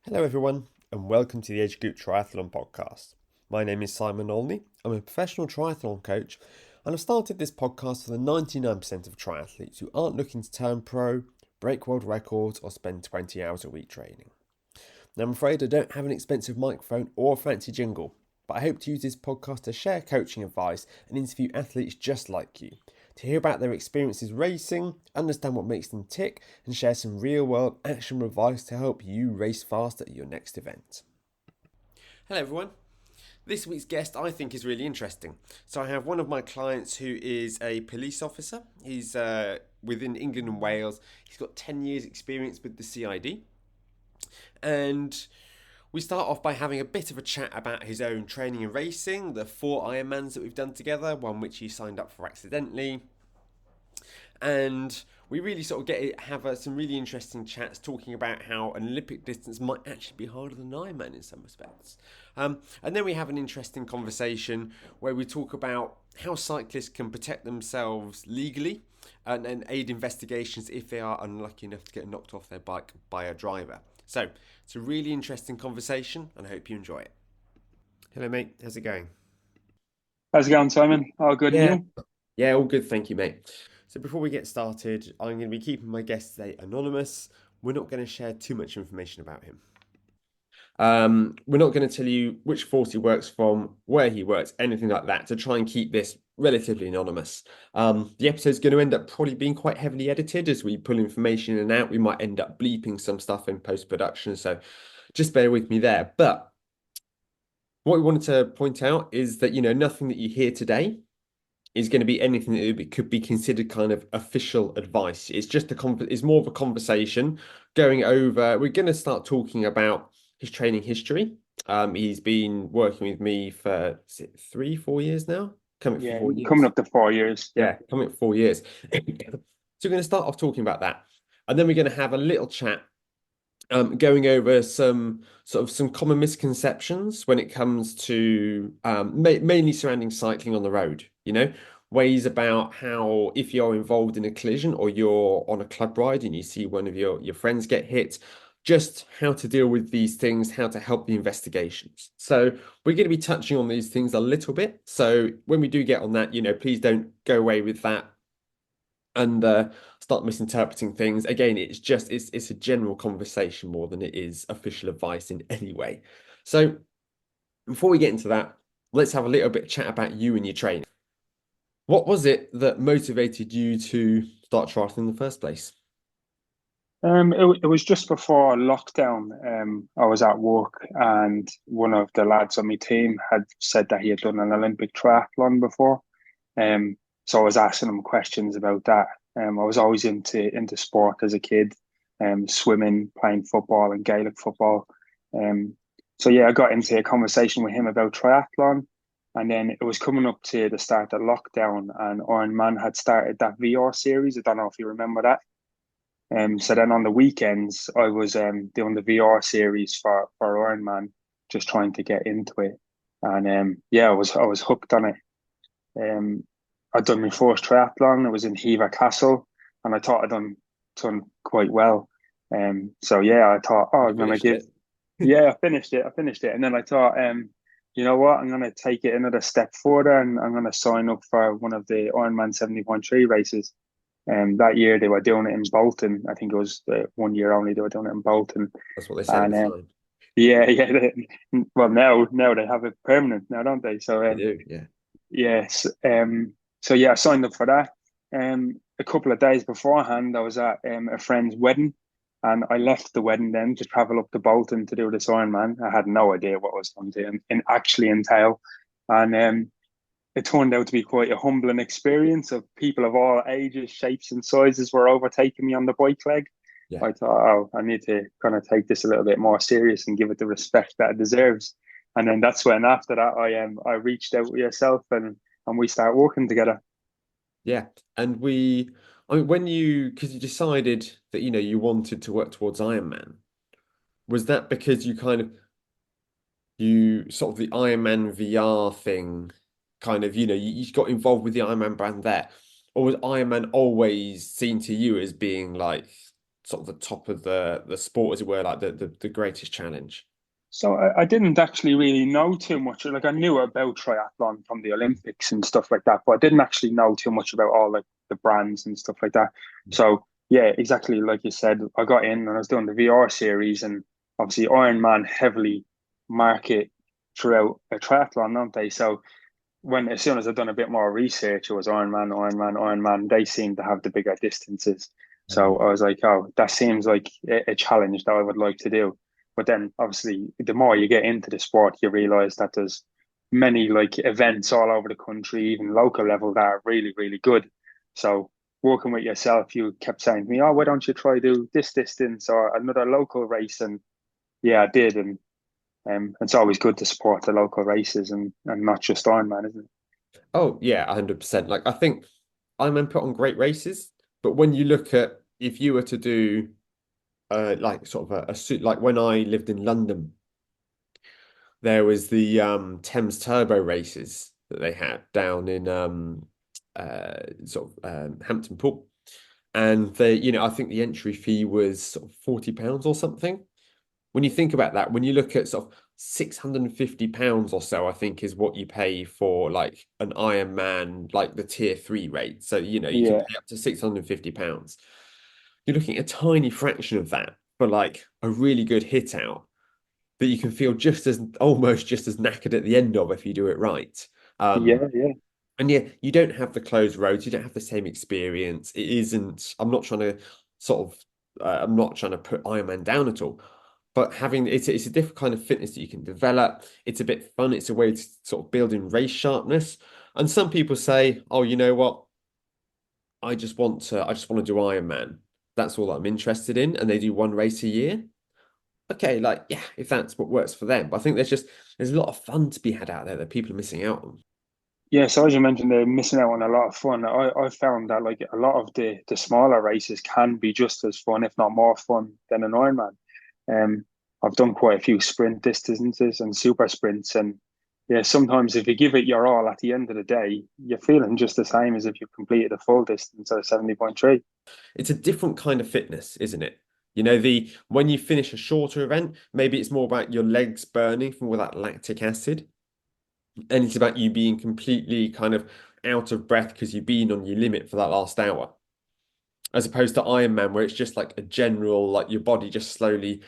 Hello, everyone, and welcome to the Age Group Triathlon Podcast. My name is Simon Olney. I'm a professional triathlon coach, and I've started this podcast for the 99% of triathletes who aren't looking to turn pro, break world records, or spend 20 hours a week training. Now, I'm afraid I don't have an expensive microphone or a fancy jingle, but I hope to use this podcast to share coaching advice and interview athletes just like you, to hear about their experiences racing, understand what makes them tick, and share some real world actionable advice to help you race fast at your next event. Hello, everyone. This week's guest I think is really interesting. So, I have one of my clients who is a police officer. He's within England and Wales. He's got 10 years' experience with the CID. And we start off by having a bit of a chat about his own training and racing, the 4 Ironmans that we've done together, one which he signed up for accidentally. And we really sort of have some really interesting chats talking about how an Olympic distance might actually be harder than an Ironman in some respects. And then we have an interesting conversation where we talk about how cyclists can protect themselves legally and aid investigations if they are unlucky enough to get knocked off their bike by a driver. So it's a really interesting conversation, and I hope you enjoy it. Hello, mate. How's it going? How's it going, Simon? All good, and Yeah. you? Yeah, all good. Thank you, mate. So before we get started, I'm going to be keeping my guest today anonymous. We're not going to share too much information about him. We're not going to tell you which force he works from, where he works, anything like that, to try and keep this relatively anonymous. The episode's going to end up probably being quite heavily edited as we pull information in and out. We might end up bleeping some stuff in post-production, so just bear with me there. But what we wanted to point out is that, nothing that you hear today is going to be anything that could be considered kind of official advice. It's just it's more of a conversation going over. We're going to start talking about his training history. He's been working with me for, is it 3, 4 years now? Coming for Yeah, 4 years. coming up to 4 years. Yeah. Yeah, coming up 4 years. So we're going to start off talking about that, and then we're going to have a little chat going over some common misconceptions when it comes to mainly surrounding cycling on the road. Ways about how if you're involved in a collision or you're on a club ride and you see one of your friends get hit, just how to deal with these things, how to help the investigations. So we're going to be touching on these things a little bit. So when we do get on that, please don't go away with that and start misinterpreting things. Again, it's a general conversation more than it is official advice in any way. So before we get into that, let's have a little bit of chat about you and your training. What was it that motivated you to start triathlon in the first place? It was just before lockdown. I was at work, and one of the lads on my team had said that he had done an Olympic triathlon before. Um, so I was asking him questions about that. I was always into sport as a kid, swimming, playing football, and Gaelic football. Um, so yeah, I got into a conversation with him about triathlon, and then it was coming up to the start of lockdown, and Iron Man had started that VR series. I don't know if you remember that. So then on the weekends, I was doing the VR series for Iron Man, just trying to get into it, and yeah, I was hooked on it. Um, I'd done my first triathlon. It was in Hever Castle, and I thought I'd done quite well. So yeah, I thought, oh, You I'm gonna finished give. it. Yeah, I finished it. I finished it, and then I thought, you know what? I'm gonna take it another step further, and I'm gonna sign up for one of the Ironman 70.3 races. That year they were doing it in Bolton. I think it was the 1 year only they were doing it in Bolton, That's what they said at and the time. yeah, yeah. Well, now they have it permanent now, don't they? So They do, yeah. yes. So yeah, I signed up for that. A couple of days beforehand, I was at a friend's wedding, and I left the wedding then to travel up to Bolton to do this Ironman. I had no idea what I was going to actually entail, and it turned out to be quite a humbling experience. Of people of all ages, shapes, and sizes were overtaking me on the bike leg. Yeah. I thought, oh, I need to kind of take this a little bit more serious and give it the respect that it deserves. And then that's when, after that, I reached out with yourself, and we start working together. Yeah. And because you decided that, you wanted to work towards Ironman, was that because you sort of the Iron Man VR thing, kind of, you got involved with the Iron Man brand there? Or was Iron Man always seen to you as being like sort of the top of the sport, as it were, like the greatest challenge? So I didn't actually really know too much. Like I knew about triathlon from the Olympics and stuff like that, but I didn't actually know too much about all like the brands and stuff like that. So yeah, exactly like you said, I got in and I was doing the VR series, and obviously Ironman heavily market throughout a triathlon, don't they? So when as soon as I'd done a bit more research, it was Ironman, Ironman, Ironman. They seemed to have the bigger distances. So Mm. I was like, oh, that seems like a challenge that I would like to do. But then obviously the more you get into the sport, you realize that there's many like events all over the country, even local level, that are really, really good. So working with yourself, you kept saying to me, oh, why don't you try do this distance or another local race? And yeah, I did. And it's always good to support the local races and not just Ironman, isn't it? Oh yeah, 100%. Like I think I'm put on great races, but when you look at if you were to do like sort of a suit like when I lived in London, there was the Thames Turbo races that they had down in sort of Hampton Pool. And they, I think the entry fee was sort of £40 or something. When you think about that, when you look at sort of £650 or so, I think is what you pay for like an Ironman, like the tier three rate. So, you can Yeah. pay up to £650. You're looking at a tiny fraction of that for like a really good hit out that you can feel just as almost just as knackered at the end of if you do it right. Um, Yeah, yeah, and yeah, you don't have the closed roads, you don't have the same experience. It isn't, I'm not trying to sort of, I'm not trying to put Iron Man down at all, but having it's a different kind of fitness that you can develop. It's a bit fun. It's a way to sort of build in race sharpness. And some people say, oh, you know what? I just want to do Iron Man. That's all I'm interested in. And they do one race a year. Okay, like, yeah, if that's what works for them. But I think there's a lot of fun to be had out there that people are missing out on. yeah. So as you mentioned, they're missing out on a lot of fun. I found that like a lot of the smaller races can be just as fun, if not more fun, than an Ironman. Um, I've done quite a few sprint distances and super sprints, and yeah, sometimes if you give it your all at the end of the day, you're feeling just the same as if you completed a full distance at 70.3. It's a different kind of fitness, isn't it? The when you finish a shorter event, maybe it's more about your legs burning from all that lactic acid, and it's about you being completely kind of out of breath because you've been on your limit for that last hour, as opposed to Ironman, where it's just like a general, like your body just slowly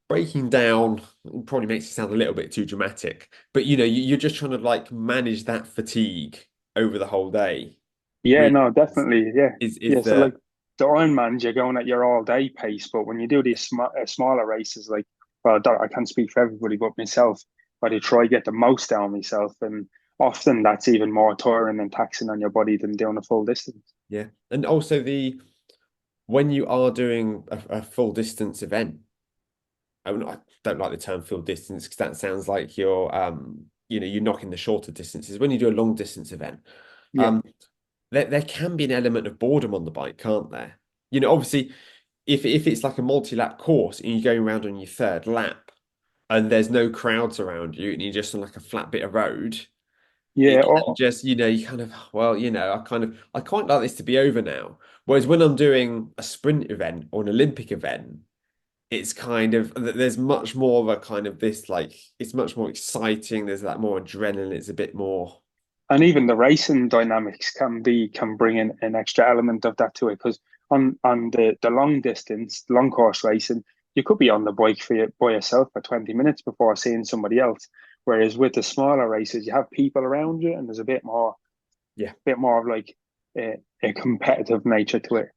breaking down. It probably makes it sound a little bit too dramatic, but you're just trying to like manage that fatigue over the whole day. Yeah, Really no, definitely. Yeah. is Yeah. So the like the Ironmans, you're going at your all day pace, but when you do these smaller races, like, well, I can't speak for everybody, but myself, I do try get the most out of myself. And often that's even more tiring and taxing on your body than doing a full distance. yeah, and also the when you are doing a full distance event. I don't like the term full distance because that sounds like you're knocking the shorter distances. When you do a long distance event, Yeah. um, there can be an element of boredom on the bike, can't there? Obviously, if it's like a multi-lap course and you're going around on your third lap and there's no crowds around you and you're just on like a flat bit of road, it Yeah. can just, you kind of, well, I quite like this to be over now. Whereas when I'm doing a sprint event or an Olympic event, it's kind of there's much more of a kind of this like it's much more exciting. There's that more adrenaline. It's a bit more. And even the racing dynamics can bring in an extra element of that to it, because on the long distance long course racing, you could be on the bike by yourself for 20 minutes before seeing somebody else, whereas with the smaller races you have people around you and there's Yeah, a bit more of like a competitive nature to it.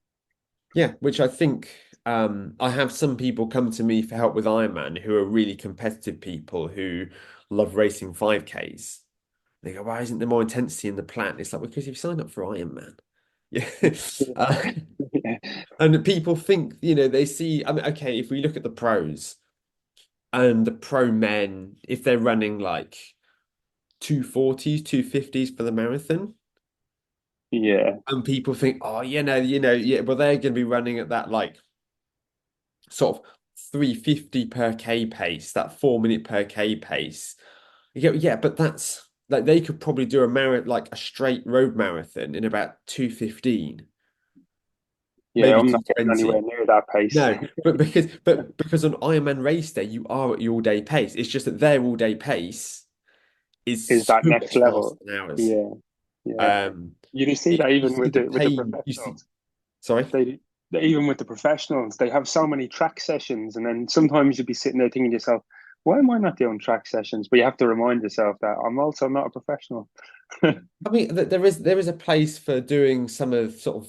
yeah. Which I think I have some people come to me for help with Ironman who are really competitive people who love racing 5Ks. They go, why isn't there more intensity in the plan? It's like because you've signed up for Ironman. Yeah. Uh, Yeah, and people think, they see, I mean, okay, if we look at the pros and the pro men, if they're running like 240s, 250s for the marathon. yeah, And people think, oh, yeah, well, they're going to be running at that like sort of 350 per K pace, that 4 minute per K pace. You go, yeah, but that's like they could probably do a marathon, like a straight road marathon in about 2:15. Yeah, maybe I'm not getting anywhere 220. near that pace. No, but because on Ironman race day you are at your all day pace. It's just that their all day pace is Is so that next much faster level? than ours. Yeah, yeah. Um, You do see that you even see with the the pain. You see, professionals. sorry. Even with the professionals, they have so many track sessions, and then sometimes you'd be sitting there thinking to yourself, "Why am I not doing track sessions?" But you have to remind yourself that I'm also not a professional. I mean, there is a place for doing some of the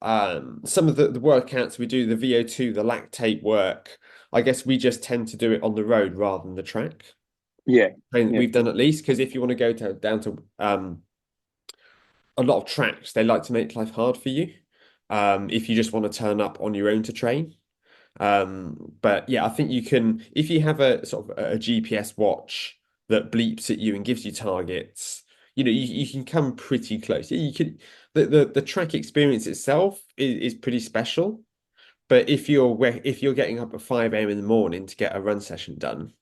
workouts we do, the VO2, the lactate work. I guess we just tend to do it on the road rather than the track. Yeah, And yeah, we've done at least because if you want to go down to a lot of tracks, they like to make life hard for you. If you just want to turn up on your own to train. But yeah, I think you can if you have a sort of a GPS watch that bleeps at you and gives you targets, you can come pretty close. You can the track experience itself is pretty special. But if you're getting up at 5 a.m. in the morning to get a run session done,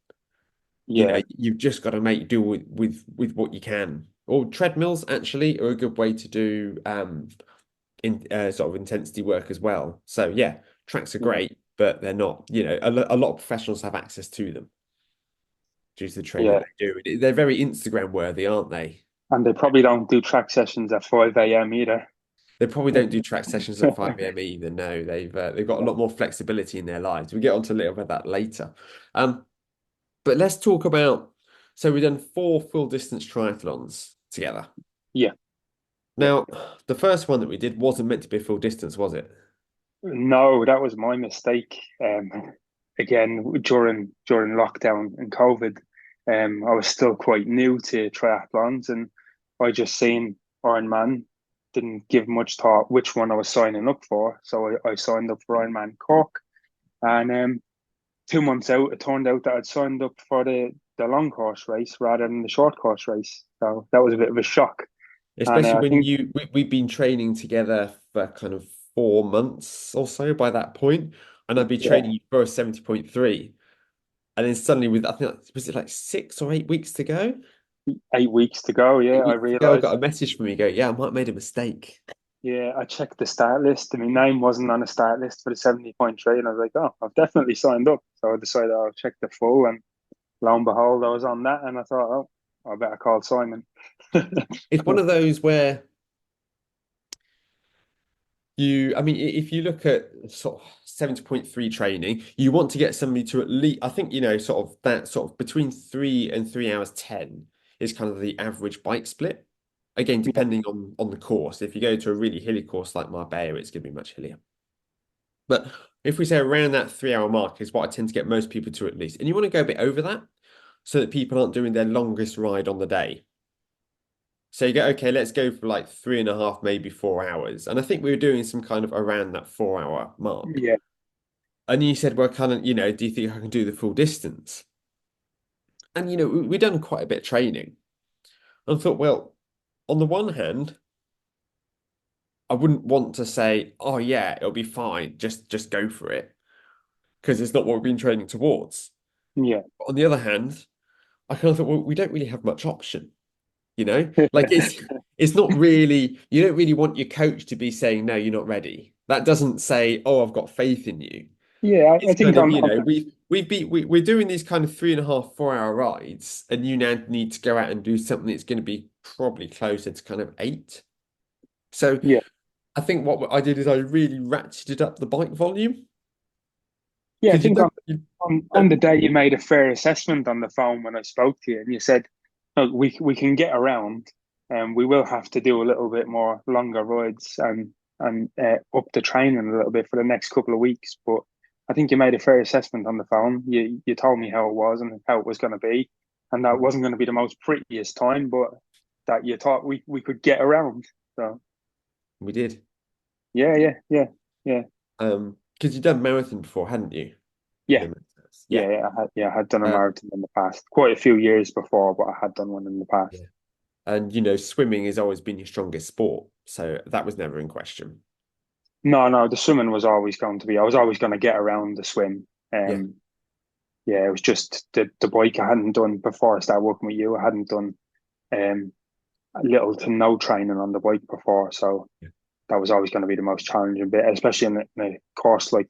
yeah, you've just got to make do with what you can. Or treadmills actually are a good way to do in sort of intensity work as well. So yeah, tracks are yeah, great, but they're not, a lot of professionals have access to them due to the training yeah. they do. They're very Instagram worthy, aren't they? And they probably don't do track sessions at 5 a.m. either. They probably don't do track sessions at 5 a.m. either. No, they've got a lot more flexibility in their lives. We get onto a little bit of that later. Um, but let's talk about so we've done 4 full distance triathlons together. Yeah, yeah. Now, the first one that we did wasn't meant to be a full distance, was it? No, that was my mistake. Again, during lockdown and COVID, I was still quite new to triathlons, and I just seen Ironman. Didn't give much thought which one I was signing up for, so I signed up for Ironman Cork. And 2 months out, it turned out that I'd signed up for the long course race rather than the short course race. So that was a bit of a shock. And Especially I when think, we've been training together for kind of 4 months or so by that point, and I'd be yeah, training you for a 70.3. And then suddenly with I think was it like 6 or 8 weeks to go? 8 weeks to go. Yeah, Eight I weeks to go, I realized. got a message from you go, yeah, I might have made a mistake. Yeah, I checked the start list. My name wasn't on a start list for the 70.3, and I was like, oh, I've definitely signed up. So I decided I'll check the full, and lo and behold, I was on that, and I thought, oh, I better call Simon. It's one of those where I mean, if you look at sort of 70.3 training, you want to get somebody to at least, I think, sort of that sort of between 3 and 3 hours 10 is kind of the average bike split. Again, Yeah, depending on the course. If you go to a really hilly course like Marbella, it's going to be much hillier. But if we say around that 3 hour mark is what I tend to get most people to at least. And you want to go a bit over that so that people aren't doing their longest ride on the day. So you go, okay, let's go for like 3.5, maybe 4 hours. And I think we were doing some kind of around that 4 hour mark. yeah, And you said, well, kind of, do you think I can do the full distance? And, we've done quite a bit of training. And I thought, well, on the one hand, I wouldn't want to say, oh yeah, it'll be fine. Just go for it. Because it's not what we've been training towards. yeah, But on the other hand, I kind of thought, well, we don't really have much option. Like it's not really you don't really want your coach to be saying no, you're not ready. That doesn't say, oh, I've got faith in you. yeah. I It's think kind of, on we're doing these kind of 3.5, 4 hour rides, and you now need to go out and do something that's going to be probably closer to kind of 8. So yeah, I think what I did is I really ratcheted up the bike volume yeah. I because think on the don't day you made a fair assessment on the phone when I spoke to you, and you said, "Look, we can get around, and we will have to do a little bit more longer rides and up the training a little bit for the next couple of weeks." But I think you made a fair assessment on the phone. You told me how it was and how it was going to be, and that wasn't going to be the most prettiest time, but that you thought we could get around. So we did. yeah, yeah, yeah, yeah, Because you've done marathon before, hadn't you? yeah. The marathons. Yeah, Yeah. yeah, I had done a Um, marathon in the past, quite a few years before, but I had done one in the past. yeah. And swimming has always been your strongest sport, so that was never in question. No, no, the swimming was always going to be. I was always going to get around the swim. Yeah, Yeah, it was just the bike I hadn't done before I started working with you. I hadn't done um little to no training on the bike before, so yeah. that was always going to be the most challenging bit, especially in a course like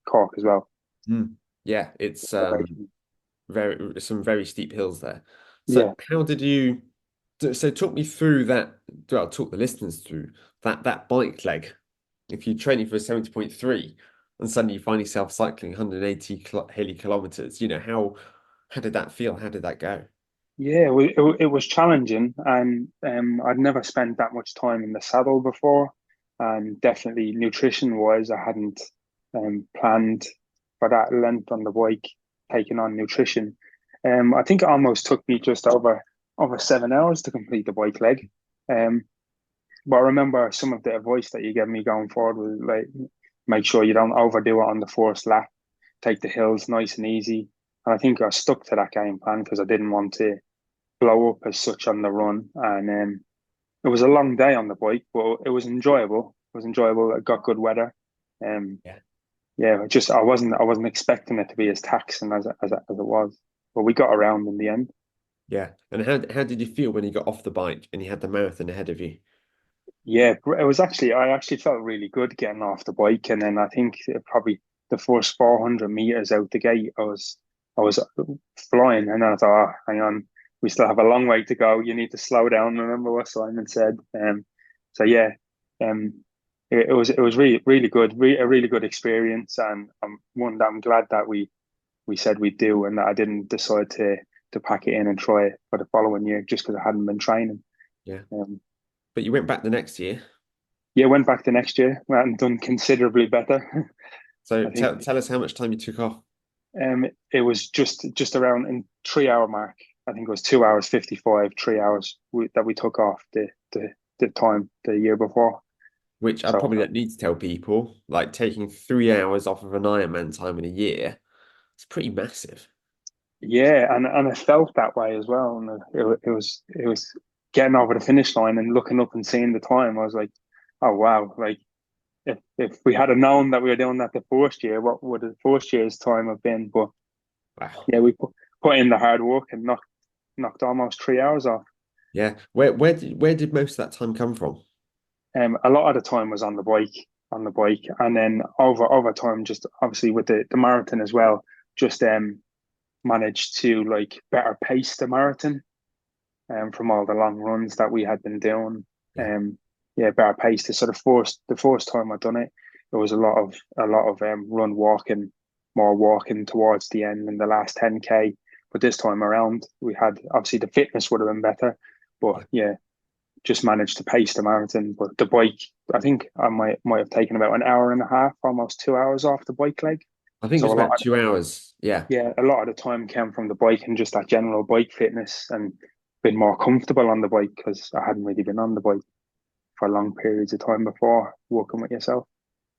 Cork as well. Mm. Yeah, it's very some very steep hills there. So Yeah, how did you so talk me through that, well, talk the listeners through that bike leg. If you're training for a 70.3 and suddenly you find yourself cycling 180 hilly kilometers, how did that feel? How did that go? yeah, it was challenging, and I'd never spent that much time in the saddle before, and definitely nutrition wise, I hadn't planned for that length on the bike, taking on nutrition. I think it almost took me just over 7 hours to complete the bike leg. Um, but I remember some of the advice that you gave me going forward was like, make sure you don't overdo it on the first lap, take the hills nice and easy. And I think I stuck to that game plan because I didn't want to blow up as such on the run. And it was a long day on the bike, but it was enjoyable. It was enjoyable. It got good weather. Um, Yeah. yeah, just I wasn't expecting it to be as taxing as it was, but we got around in the end. Yeah. And how did you feel when you got off the bike and you had the marathon ahead of you? Yeah, it was actually I actually felt really good getting off the bike, and then I think probably the first 400 meters out the gate, I was flying, and I thought, oh, hang on, we still have a long way to go. You need to slow down. Remember what Simon said. So yeah, it was really good, a really good experience, and one that I'm glad that we said we'd do, and that I didn't decide to pack it in and try it for the following year just because I hadn't been training. Yeah. Um, But you went back the next year. yeah, went back the next year and done considerably better. So I think tell us how much time you took off. it was just around in 3 hour mark. I think it was 2 hours 55, 3 hours that we took off the time the year before. Which I So probably don't need to tell people, like taking 3 hours off of an Ironman time in a year, it's pretty massive. yeah, and it felt that way as well. And it was getting over the finish line and looking up and seeing the time. I was like, oh wow, like if we had known that we were doing that the first year, what would the first year's time have been? But Wow. yeah, put in the hard work and knocked almost 3 hours off. Yeah. Where did most of that time come from? A lot of the time was on the bike, and then over time, just obviously with the marathon as well, just managed to like better pace the marathon, from all the long runs that we had been doing. Yeah. Um, yeah, better pace. So the first time I done it, there was a lot of run walking, more walking towards the end in the last 10K. But this time around, we had obviously the fitness would have been better, but Yeah. yeah, just managed to pace the marathon. But the bike, I think I might have taken about an hour and a half, almost 2 hours off the bike leg. I think it So was about 2 hours. Yeah. a lot of the time came from the bike and just that general bike fitness and been more comfortable on the bike because I hadn't really been on the bike for long periods of time before working with yourself.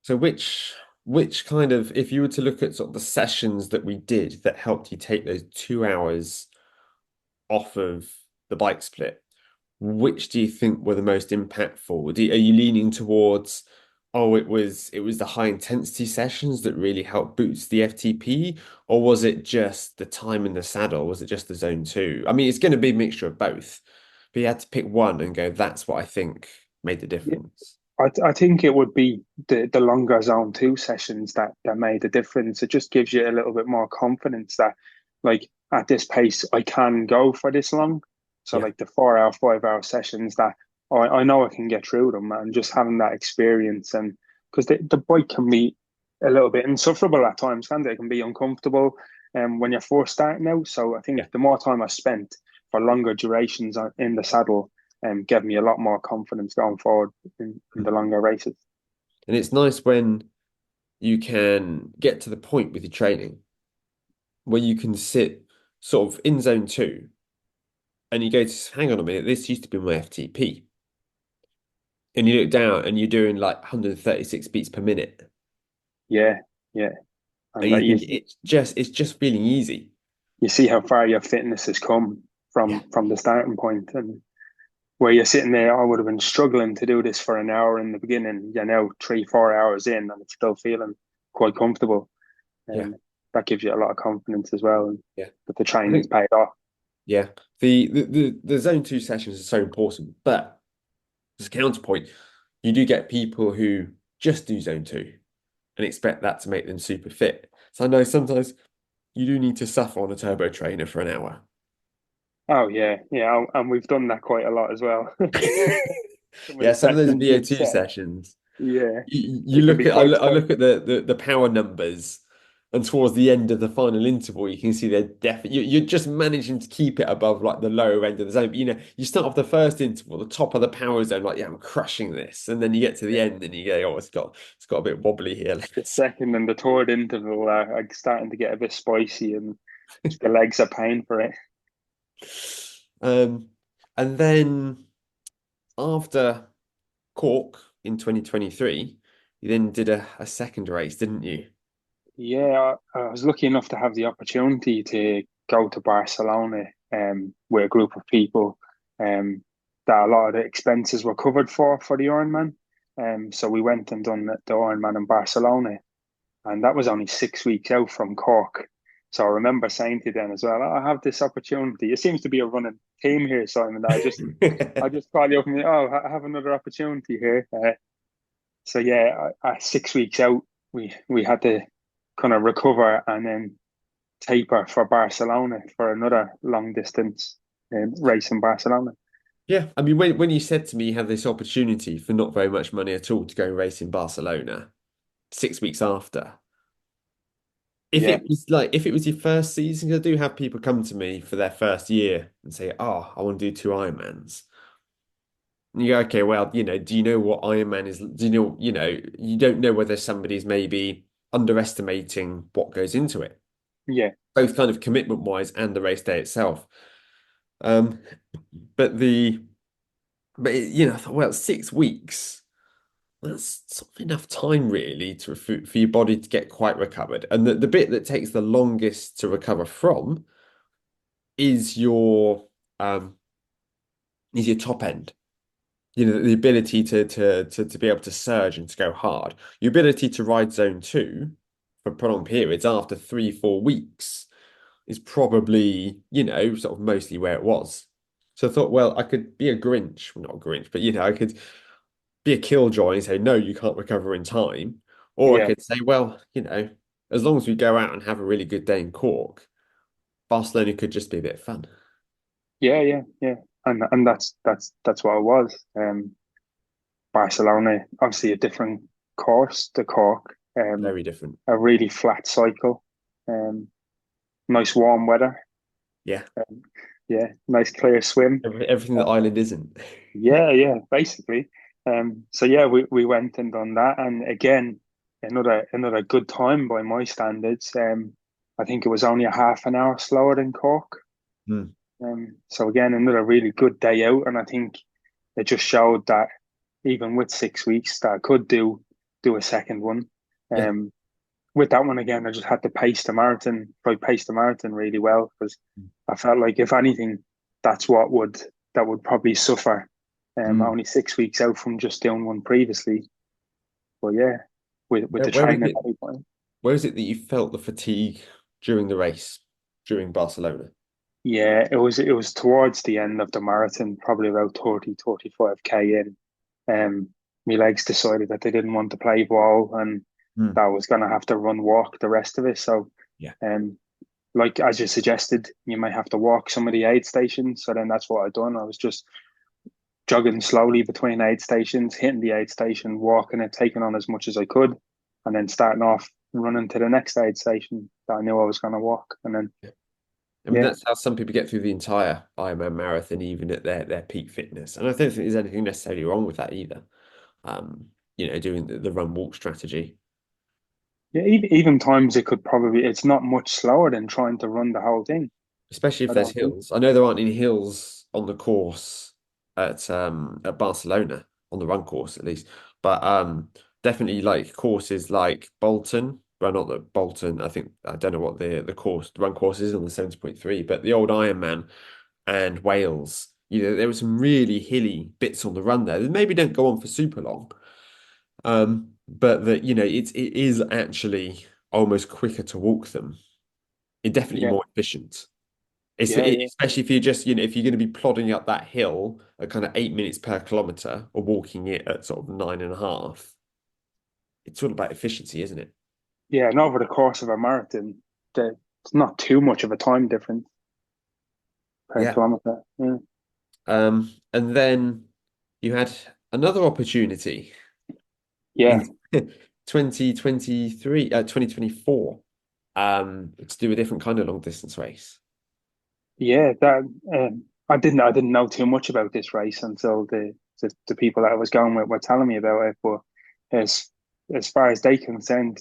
So which kind of, if you were to look at sort of the sessions that we did that helped you take those 2 hours off of the bike split, which do you think were the most impactful? Are you leaning towards, oh, it was the high intensity sessions that really helped boost the FTP, or was it just the time in the saddle? Was it just the zone two? I mean, it's going to be a mixture of both, but you had to pick one and go, that's what I think made the Yeah, difference. I think it would be the longer zone two sessions that made the difference. It just gives you a little bit more confidence that, like, at this pace, I can go for this long. So, Yeah. like the 4 hour, 5 hour sessions that I know I can get through them, and just having that experience. And because the bike can be a little bit insufferable at times, can't it? It can be uncomfortable when you're first starting out. So, I Yeah. think the more time I spent for longer durations in the saddle, gave me a lot more confidence going forward in the longer races. And it's nice when you can get to the point with your training where you can sit sort of in zone two and you go to, hang on a minute, this used to be my FTP. And you look down and you're doing like 136 beats per minute. Yeah, yeah, And and you that think it's just feeling easy. you see how far your fitness has come Yeah. from the starting point, and where you're sitting there, I would have been struggling to do this for an hour in the beginning. You're now 3 4 hours in, and it's still feeling quite comfortable. Yeah. And that gives you a lot of confidence as well, and Yeah. that the I training's think, paid off. yeah. The zone two sessions are so important, but as a counterpoint, you do get people who just do zone two and expect that to make them super fit. So I know sometimes you do need to suffer on a turbo trainer for an hour. Oh yeah, yeah, and we've done that quite a lot as well. Some of Yeah, the some of those sessions we've VO2 set, sessions. yeah, You they can look be at quite I tough. look at the power numbers, and towards the end of the final interval, you can see they're definitely you're just managing to keep it above like the lower end of the zone. But, you start off the first interval, the top of the power zone, like yeah, I'm crushing this, and then you get to the Yeah. end and you go, oh, it's got a bit wobbly here. The second and the third interval are starting to get a bit spicy, and the legs are paying for it. Um, and then after Cork in 2023, you then did a second race, didn't you? Yeah, I was lucky enough to have the opportunity to go to Barcelona with a group of people that a lot of the expenses were covered for the Ironman. So we went and done the Ironman in Barcelona, and that was only 6 weeks out from Cork. So I remember saying to them as well, "Oh, I have this opportunity. It seems to be a running theme here, Simon. That I just call you up and I have another opportunity here. So yeah, 6 weeks out, we had to kind of recover and then taper for Barcelona for another long distance race in Barcelona. Yeah, I mean, when you said to me you had this opportunity for not very much money at all to go and race in Barcelona 6 weeks after, Yeah, if it was your first season, 'cause I do have people come to me for their first year and say, "Oh, I want to do two Ironmans." And you go, "Okay, well, do you know what Ironman is? Do you don't know whether somebody's maybe underestimating what goes into it, yeah, both kind of commitment wise and the race day itself." Um, but the but I thought, well, 6 weeks. That's sort of enough time really for your body to get quite recovered. And the bit that takes the longest to recover from is um your top end. The ability to be able to surge and to go hard. Your ability to ride zone two for prolonged periods after 3, 4 weeks is probably, sort of mostly where it was. So I thought, well, I could be a Grinch, well, not a Grinch, but I could be a killjoy and say, no, you can't recover in time. Or I yeah, could say, well, as long as we go out and have a really good day in Cork, Barcelona could just be a bit of fun. yeah. And that's what it was. Barcelona, obviously a different course to Cork. Very different. A really flat cycle. Um, Nice warm weather. Yeah. Um, yeah, nice clear swim. Everything that Ireland isn't. Yeah, basically. So yeah, we went and done that, and again, another good time by my standards. I think it was only a half an hour slower than Cork. Hmm. So again, another really good day out, and I think it just showed that even with 6 weeks, that I could do a second one. Yeah. Um, with that one again, I just had to pace the marathon really well because I felt like if anything, that's what would that would probably suffer. Mm. Only 6 weeks out from just doing one previously. But yeah, with Where, the where was training it? that we put in. Where is it that you felt the fatigue during the race, during Barcelona? Yeah, it was towards the end of the marathon, probably about 30, 35K in. My legs decided that they didn't want to play ball and Hmm. that I was gonna have to run walk the rest of it. So Yeah. um like as you suggested, you might have to walk some of the aid stations. So then that's what I done. I was just jogging slowly between aid stations, hitting the aid station, walking it, taking on as much as I could, and then starting off running to the next aid station that I knew I was going to walk. And then, Yeah. I mean, yeah, that's how some people get through the entire Ironman marathon, even at their peak fitness. And I don't think there's anything necessarily wrong with that either. Doing the run walk strategy, yeah, even times it's not much slower than trying to run the whole thing. especially if I there's don't think. hills. I know there aren't any hills on the course at Barcelona, on the run course at least. But definitely like courses like Bolton. Well, not that Bolton, I don't know what the run course is on the 70.3, but the old Ironman and Wales. There were some really hilly bits on the run there. They maybe don't go on for super long. But that it is actually almost quicker to walk them. It's definitely Yeah, more efficient. Yeah, yeah, Especially if you're just, if you're going to be plodding up that hill at kind of 8 minutes per kilometer or walking it at sort of 9.5, it's all about efficiency, isn't it? yeah. And over the course of a marathon, there's not too much of a time difference per Yeah. kilometer. Yeah, And then you had another opportunity in yeah, 2024, to do a different kind of long distance race. yeah. I didn't know too much about this race until the people that I was going with were telling me about it. But as as far as they concerned,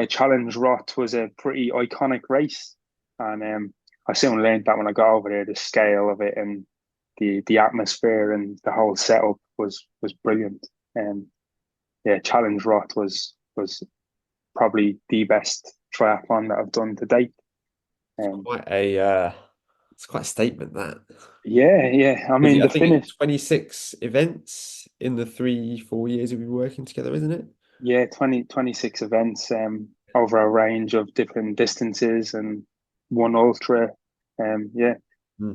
Challenge Roth was a pretty iconic race, and I soon learned that when I got over there, the scale of it and the atmosphere and the whole setup was brilliant. Yeah, Challenge Roth was probably the best triathlon that I've done to date. Um, Quite a it's quite a statement that. yeah, yeah. I Was mean, it, I the think it's finish, 26 events in the 3, 4 years we've been working together, isn't it? yeah, 26 events over a range of different distances and one ultra. Yeah, Hmm.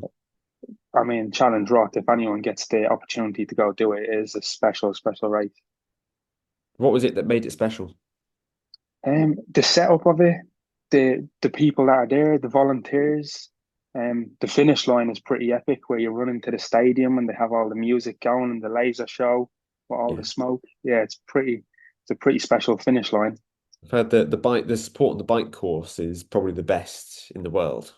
I mean, Challenge Roth, if anyone gets the opportunity to go do it, it is a special, special race. What was it that made it special? The setup of it, the people that are there, the volunteers, the finish line is pretty epic where you run into the stadium and they have all the music going and the laser show with all Yeah. the smoke. Yeah, it's a pretty special finish line. I've heard that the support on the bike course is probably the best in the world.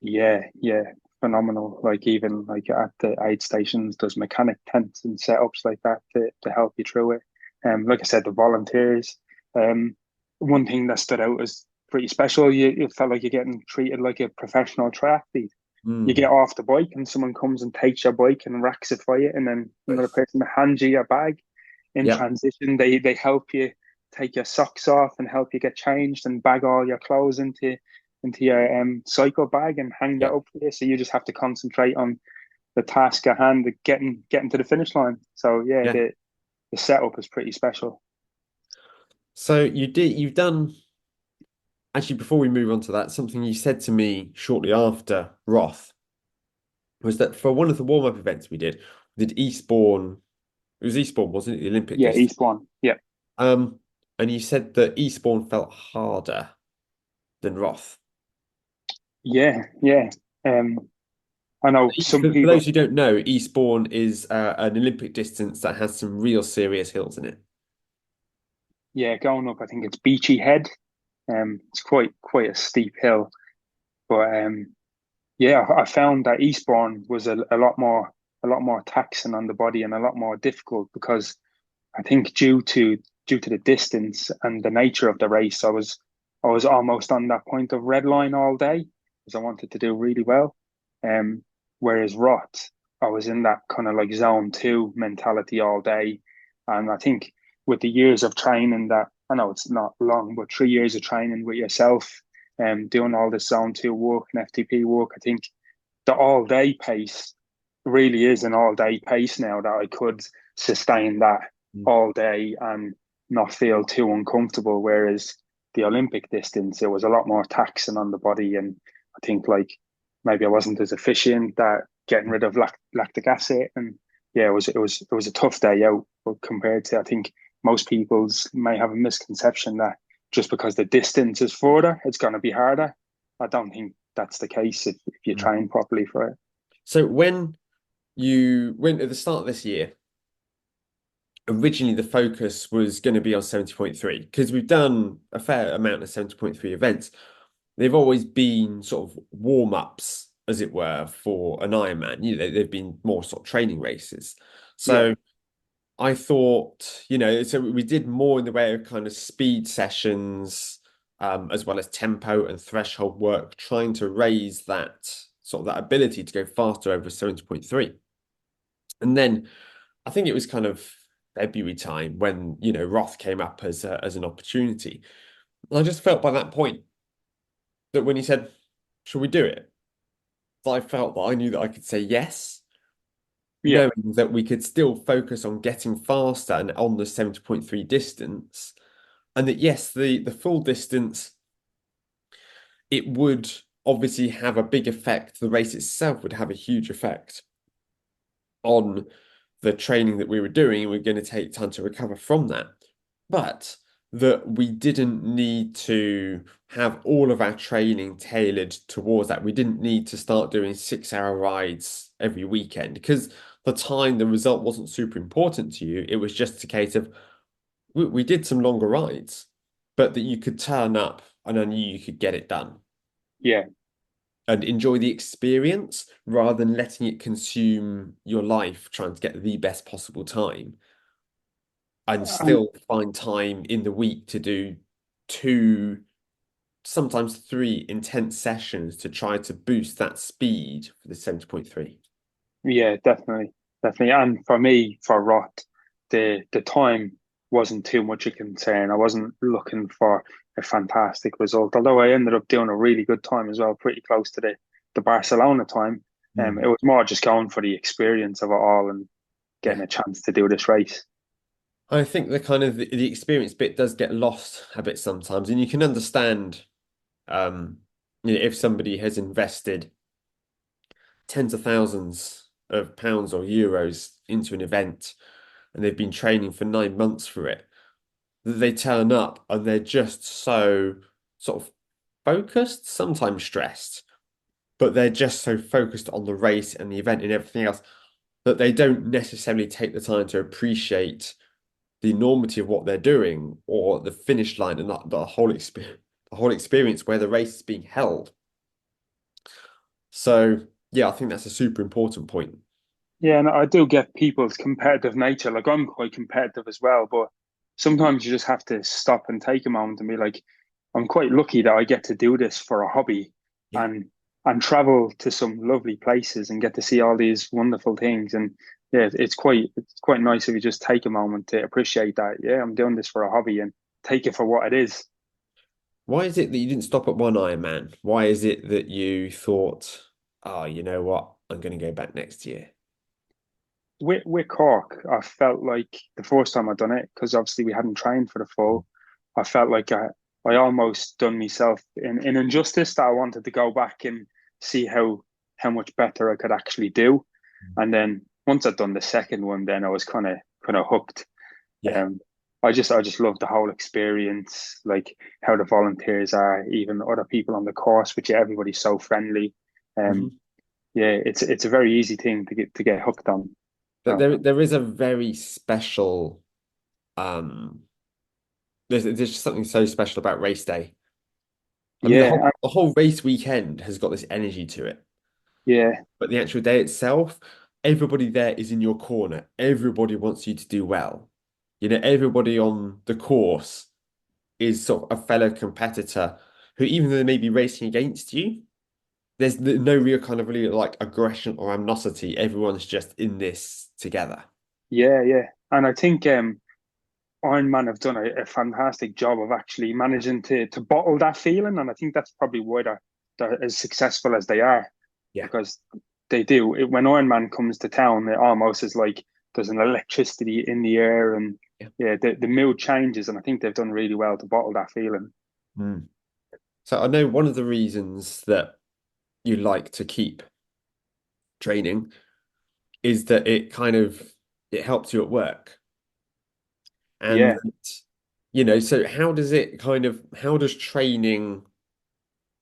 Yeah, yeah, phenomenal. Like even like at the aid stations, there's mechanic tents and setups like that to help you through it. Like I said, the volunteers. Um, One thing that stood out as pretty special. You felt like you're getting treated like a professional triathlete. You Mm. get off the bike and someone comes and takes your bike and racks it for you, and then another Nice. person hands you your bag. In Yeah, transition, they help you take your socks off and help you get changed and bag all your clothes into your cycle bag and hang that yeah, up for you. So you just have to concentrate on the task at hand, of getting to the finish line. So yeah, yeah. the setup is pretty special. So you've done, actually, before we move on to that, something you said to me shortly after Roth was that for one of the warm-up events we did Eastbourne. It was Eastbourne, wasn't it? The Olympic Yeah, distance. Eastbourne. Yeah, Um, and you said that Eastbourne felt harder than Roth. yeah, yeah. Um, I know some For those people. who don't know, Eastbourne is an Olympic distance that has some real serious hills in it. Yeah, going up, I think it's Beachy Head. It's quite a steep hill, but yeah, I found that Eastbourne was a lot more taxing on the body and a lot more difficult because I think due to the distance and the nature of the race, I was almost on that point of red line all day because I wanted to do really well. Um, Whereas Rot, I was in that kind of like zone two mentality all day, and I think with the years of training that I know it's not long, but 3 years of training with yourself and doing all this zone two work and FTP work, I think the all day pace really is an all day pace now that I could sustain that Mm. all day and not feel too uncomfortable. Whereas the Olympic distance, it was a lot more taxing on the body, and I think like maybe I wasn't as efficient at getting rid of lactic acid, and yeah, it was a tough day out. But compared to I think most people's may have a misconception that just because the distance is further, it's going to be harder. I don't think that's the case if you Mm. train properly for it. So when you went at the start of this year, originally the focus was going to be on 70.3 because we've done a fair amount of 70.3 events. They've always been sort of warm-ups, as it were, for an Ironman. They've been more sort of training races. Yeah, So I thought, so we did more in the way of kind of speed sessions, as well as tempo and threshold work, trying to raise that sort of that ability to go faster over 70.3. And then I think it was kind of February time when, Roth came up as an opportunity. And I just felt by that point that when he said, "Shall we do it?" I felt that I knew that I could say yes, yeah, knowing that we could still focus on getting faster and on the 70.3 distance. And that yes, the full distance, it would. obviously have a big effect. The race itself would have a huge effect on the training that we were doing, and we're going to take time to recover from that. But that we didn't need to have all of our training tailored towards that. We didn't need to start doing 6 hour rides every weekend because the result wasn't super important to you. It was just a case of we did some longer rides, but that you could turn up and I knew you could get it done Yeah. and enjoy the experience rather than letting it consume your life trying to get the best possible time and And still find time in the week to do two, sometimes three intense sessions to try to boost that speed for the 70.3. yeah, definitely, definitely. And for me, for Rot, the time wasn't too much a concern. I wasn't looking for a fantastic result, although I ended up doing a really good time as well, pretty close to the Barcelona time. Mm. It was more just going for the experience of it all and getting Yeah. a chance to do this race. I think the experience bit does get lost a bit sometimes, and you can understand um, if somebody has invested tens of thousands of pounds or euros into an event and they've been training for 9 months for it, that they turn up and they're just so sort of focused, sometimes stressed, but they're just so focused on the race and the event and everything else that they don't necessarily take the time to appreciate the enormity of what they're doing or the finish line and the whole experience where the race is being held. So yeah, I think that's a super important point. Yeah, and I do get people's competitive nature. Like I'm quite competitive as well, but sometimes you just have to stop and take a moment and be like, I'm quite lucky that I get to do this for a hobby Yeah. and travel to some lovely places and get to see all these wonderful things. And yeah, it's quite nice if you just take a moment to appreciate that. Yeah, I'm doing this for a hobby and take it for what it is. Why is it that you didn't stop at one Ironman? Why is it that you thought, oh, you know what? I'm going to go back next year. With Cork, I felt like the first time I'd done it, because obviously we hadn't trained for the full, I felt like I almost done myself in injustice that I wanted to go back and see how much better I could actually do. And then once I'd done the second one, then I was kind of hooked. Yeah. Um, I just love the whole experience, like how the volunteers are, even other people on the course, which everybody's so friendly. Um, Mhm. yeah, it's a very easy thing to get hooked on. But So there is a very special um there's just something so special about race day. I mean yeah, the whole race weekend has got this energy to it. yeah, But the actual day itself, everybody there is in your corner. Everybody wants you to do well. Everybody on the course is sort of a fellow competitor who, even though they may be racing against you, there's no real kind of really like aggression or animosity. Everyone's just in this together. yeah. And I think Iron Man have done a fantastic job of actually managing to bottle that feeling, and I think that's probably why they're as successful as they are, Yeah. because they do. When Iron Man comes to town, it almost is like there's an electricity in the air, and Yeah. yeah, the mood changes, and I think they've done really well to bottle that feeling. Mm. So I know one of the reasons that you like to keep training is that it helps you at work. And Yeah, so how does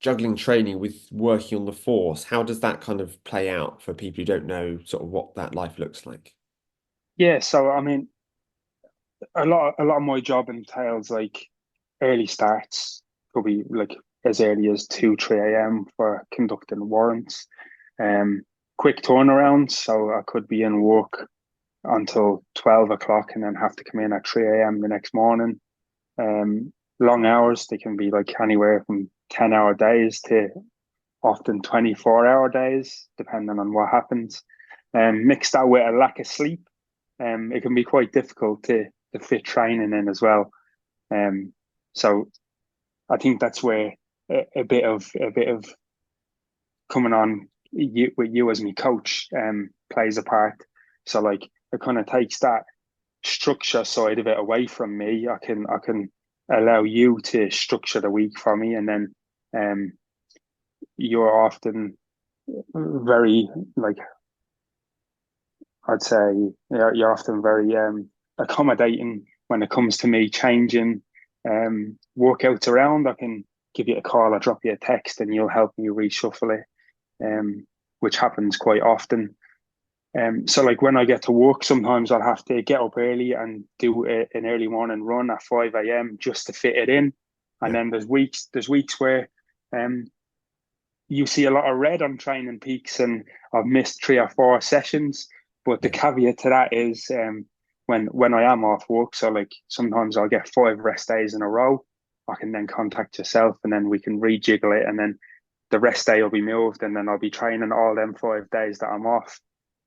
juggling training with working on the force, how does that kind of play out for people who don't know sort of what that life looks like? yeah. So I mean, a lot of my job entails like early starts. Could be like as early as 2, 3 a.m. for conducting warrants. Um, quick turnaround, so I could be in work until 12 o'clock and then have to come in at 3 a.m. the next morning. Long hours, they can be like anywhere from 10-hour days to often 24-hour days, depending on what happens. Mix that with a lack of sleep, it can be quite difficult to fit training in as well. Um, so I think that's where a bit of coming on with you as my coach plays a part. So like it kind of takes that structure side of it away from me. I can allow you to structure the week for me, and then um you're often very like I'd say you're often very accommodating when it comes to me changing workouts around. I can give you a call or drop you a text, and you'll help me reshuffle it, which happens quite often. So like when I get to work, sometimes I'll have to get up early and do an early morning run at 5 a.m. just to fit it in. And Yeah, then there's weeks where um, you see a lot of red on training peaks, and I've missed 3 or 4 sessions. But the yeah, caveat to that is when I am off work, so like sometimes I'll get 5 rest days in a row. I can then contact yourself, and then we can rejiggle it, and then the rest day will be moved, and then I'll be training all them 5 days that I'm off.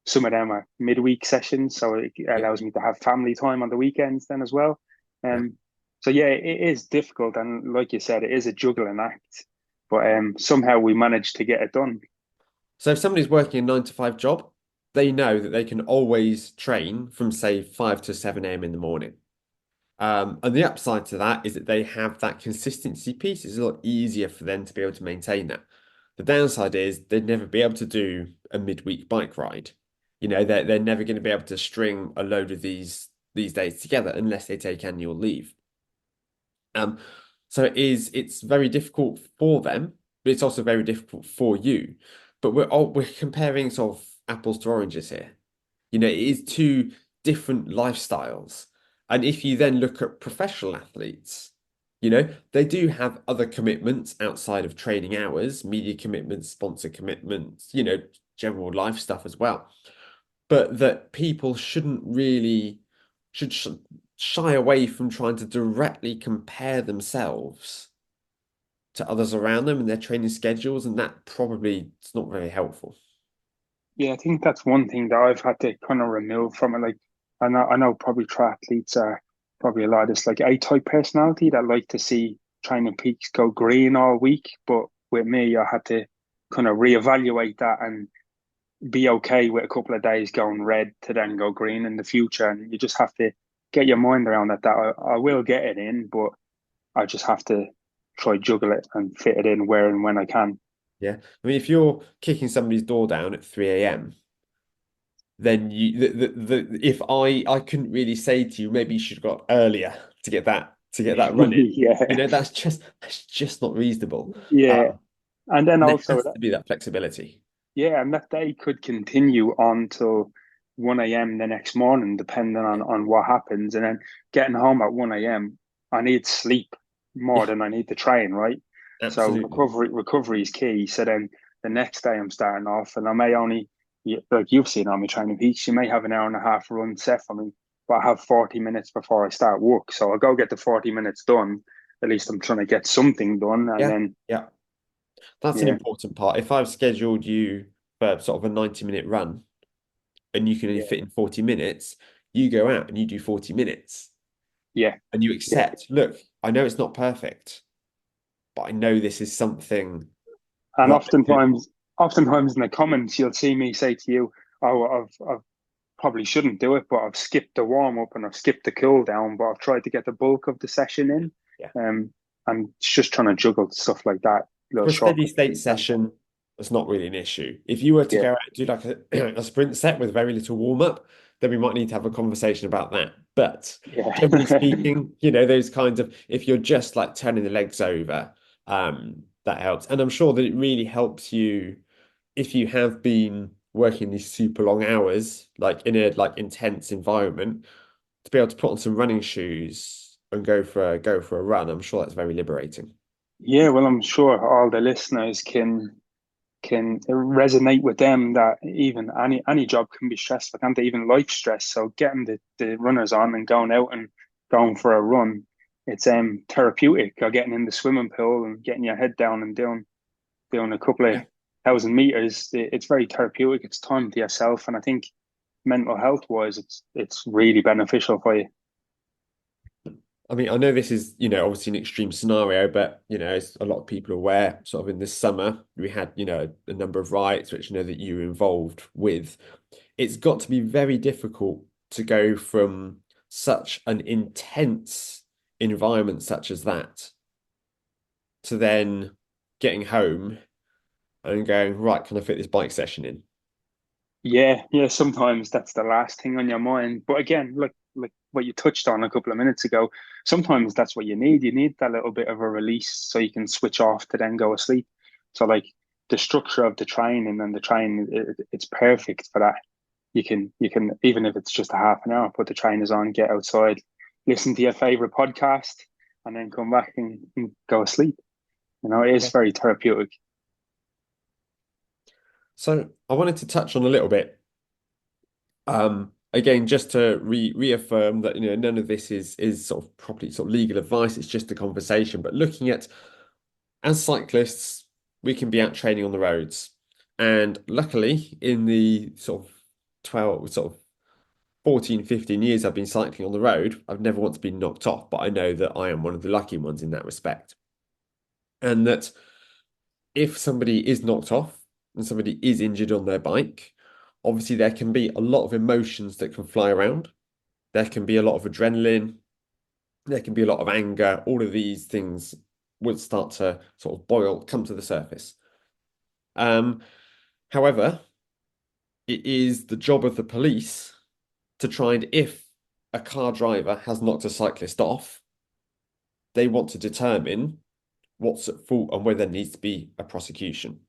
Some of them are midweek sessions, so it yeah, allows me to have family time on the weekends then as well. yeah. So yeah, it is difficult, and like you said, it is a juggling act. But somehow we managed to get it done. So if somebody's working a 9 to 5 job, they know that they can always train from say 5 to 7 a.m. in the morning. And the upside to that is that they have that consistency piece. It's a lot easier for them to be able to maintain that. The downside is they'd never be able to do a midweek bike ride. They're never going to be able to string a load of these days together unless they take annual leave. Um, so it's very difficult for them, but it's also very difficult for you. But we're comparing sort of apples to oranges here. It is two different lifestyles. And if you then look at professional athletes, they do have other commitments outside of training hours, media commitments, sponsor commitments, general life stuff as well. But that people shouldn't really should shy away from trying to directly compare themselves to others around them and their training schedules, and that probably is not very helpful. Yeah, I think that's one thing that I've had to kind of remove from it. Like, I know probably triathletes are probably a lot of this like A-type personality that like to see training peaks go green all week. But with me, I had to kind of reevaluate that and be okay with a couple of days going red to then go green in the future. And you just have to get your mind around that. I will get it in, but I just have to try juggle it and fit it in where and when I can. Yeah. I mean, if you're kicking somebody's door down at 3 a.m., then if I couldn't really say to you, maybe you should have got earlier to get that run in. Yeah, That's just not reasonable. yeah. And then And there also has to be that flexibility. yeah, and that day could continue on till 1 a.m. the next morning, depending Yeah, on what happens. And then getting home at 1 a.m., I need sleep more yeah, than I need to train, right? So absolutely. recovery is key. So then the next day I'm starting off, and I may only like you've seen on my training peaks, you may have an hour and a half run set for me, but I have 40 minutes before I start work. So I'll go get the 40 minutes done. At least I'm trying to get something done, and Yeah, then yeah. That's an yeah, important part. If I've scheduled you for sort of a 90-minute run and you can only yeah, fit in 40 minutes, you go out and you do 40 minutes yeah, and you yeah. accept, look, I know it's not perfect, but I know this is something And that I could, oftentimes in the comments, you'll see me say to you, "Oh, I've probably shouldn't do it, but I've skipped the warm up and I've skipped the cool down, but I've tried to get the bulk of the session in." yeah. And it's just trying to juggle stuff like that, little For a steady shortcuts state you can. session, that's not really an issue. If you were to Yeah, go out and do like a sprint set with very little warm up, then we might need to have a conversation about that. But yeah, generally speaking, those kinds of, if you're just like turning the legs over, that helps. And I'm sure that it really helps you if you have been working these super long hours, like in a like intense environment, to be able to put on some running shoes and go for a run. I'm sure that's very liberating. yeah. Well, I'm sure all the listeners can resonate with them that even any job can be stressful, can't they? Even life stress. So getting the runners on and going out and going for a run, it's therapeutic. Or getting in the swimming pool and getting your head down and doing a couple of Yeah. 1,000 meters. It's very therapeutic. It's time to yourself, and I think mental health wise, it's really beneficial for you. I mean, I know this is, obviously an extreme scenario, but, as a lot of people are aware, sort of in this summer, we had, a number of riots, which I know that you were involved with. It's got to be very difficult to go from such an intense environment such as that to then getting home. and going, right, can I fit this bike session in? Yeah, yeah. Sometimes that's the last thing on your mind. But again, like what you touched on a couple of minutes ago, sometimes that's what you need. You need that little bit of a release so you can switch off to then go asleep. So like the structure of the training and the training, it's perfect for that. You can even if it's just a half an hour, put the trainers on, get outside, listen to your favorite podcast, and then come back and go asleep. It is Yeah. very therapeutic. So I wanted to touch on a little bit, again, just to reaffirm that, none of this is sort of properly sort of legal advice, it's just a conversation. But looking at, as cyclists, we can be out training on the roads. And luckily, in the sort of 14, 15 years I've been cycling on the road, I've never once been knocked off, but I know that I am one of the lucky ones in that respect. And that if somebody is knocked off and somebody is injured on their bike, obviously there can be a lot of emotions that can fly around. There can be a lot of adrenaline, there can be a lot of anger. All of these things would start to sort of come to the surface. Um, However, it is the job of the police to try and, if a car driver has knocked a cyclist off, they want to determine what's at fault and whether there needs to be a prosecution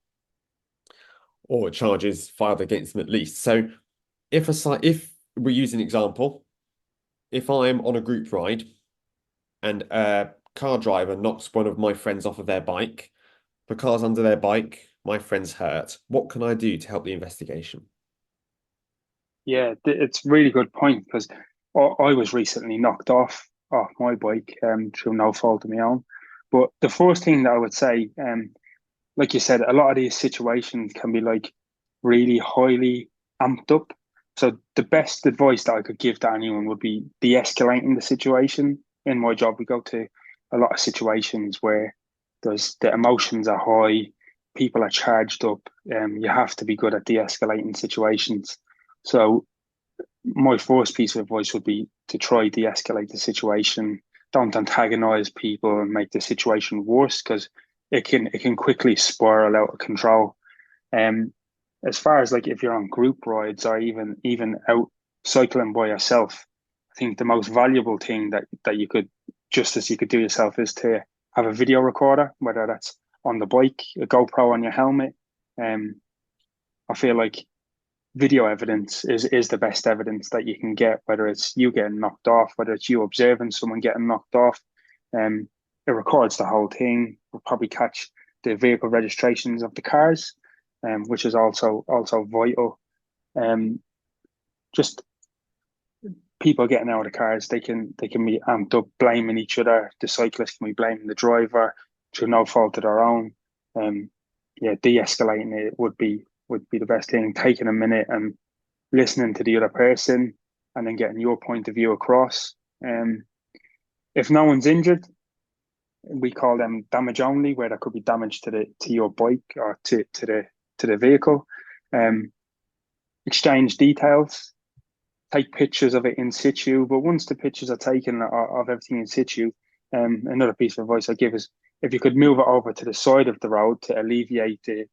or charges filed against them at least. So if we use an example, if I'm on a group ride and a car driver knocks one of my friends off of their bike, the car's under their bike, my friend's hurt, what can I do to help the investigation? Yeah, it's a really good point because I was recently knocked off my bike through no fault of my own. But the first thing that I would say, like you said, a lot of these situations can be like really highly amped up. So the best advice that I could give to anyone would be de-escalating the situation. In my job, we go to a lot of situations where the emotions are high, people are charged up. You have to be good at de-escalating situations. So my first piece of advice would be to try de-escalate the situation. Don't antagonize people and make the situation worse because it can quickly spiral out of control. Um, as far as like if you're on group rides or even out cycling by yourself, I think the most valuable thing that you could justice you could do yourself is to have a video recorder, whether that's on the bike, a GoPro on your helmet. Um, I feel like video evidence is the best evidence that you can get, whether it's you getting knocked off, whether it's you observing someone getting knocked off. It records the whole thing. We'll probably catch the vehicle registrations of the cars, which is also vital. Um, just people getting out of the cars, they can be amped up, blaming each other. The cyclist can be blaming the driver through no fault of their own. Yeah, de-escalating it would be the best thing. Taking a minute and listening to the other person and then getting your point of view across. If no one's injured, we call them damage only, where there could be damage to your bike or to the vehicle. Um, exchange details, take pictures of it in situ. But once the pictures are taken of everything in situ, another piece of advice I give is if you could move it over to the side of the road to alleviate the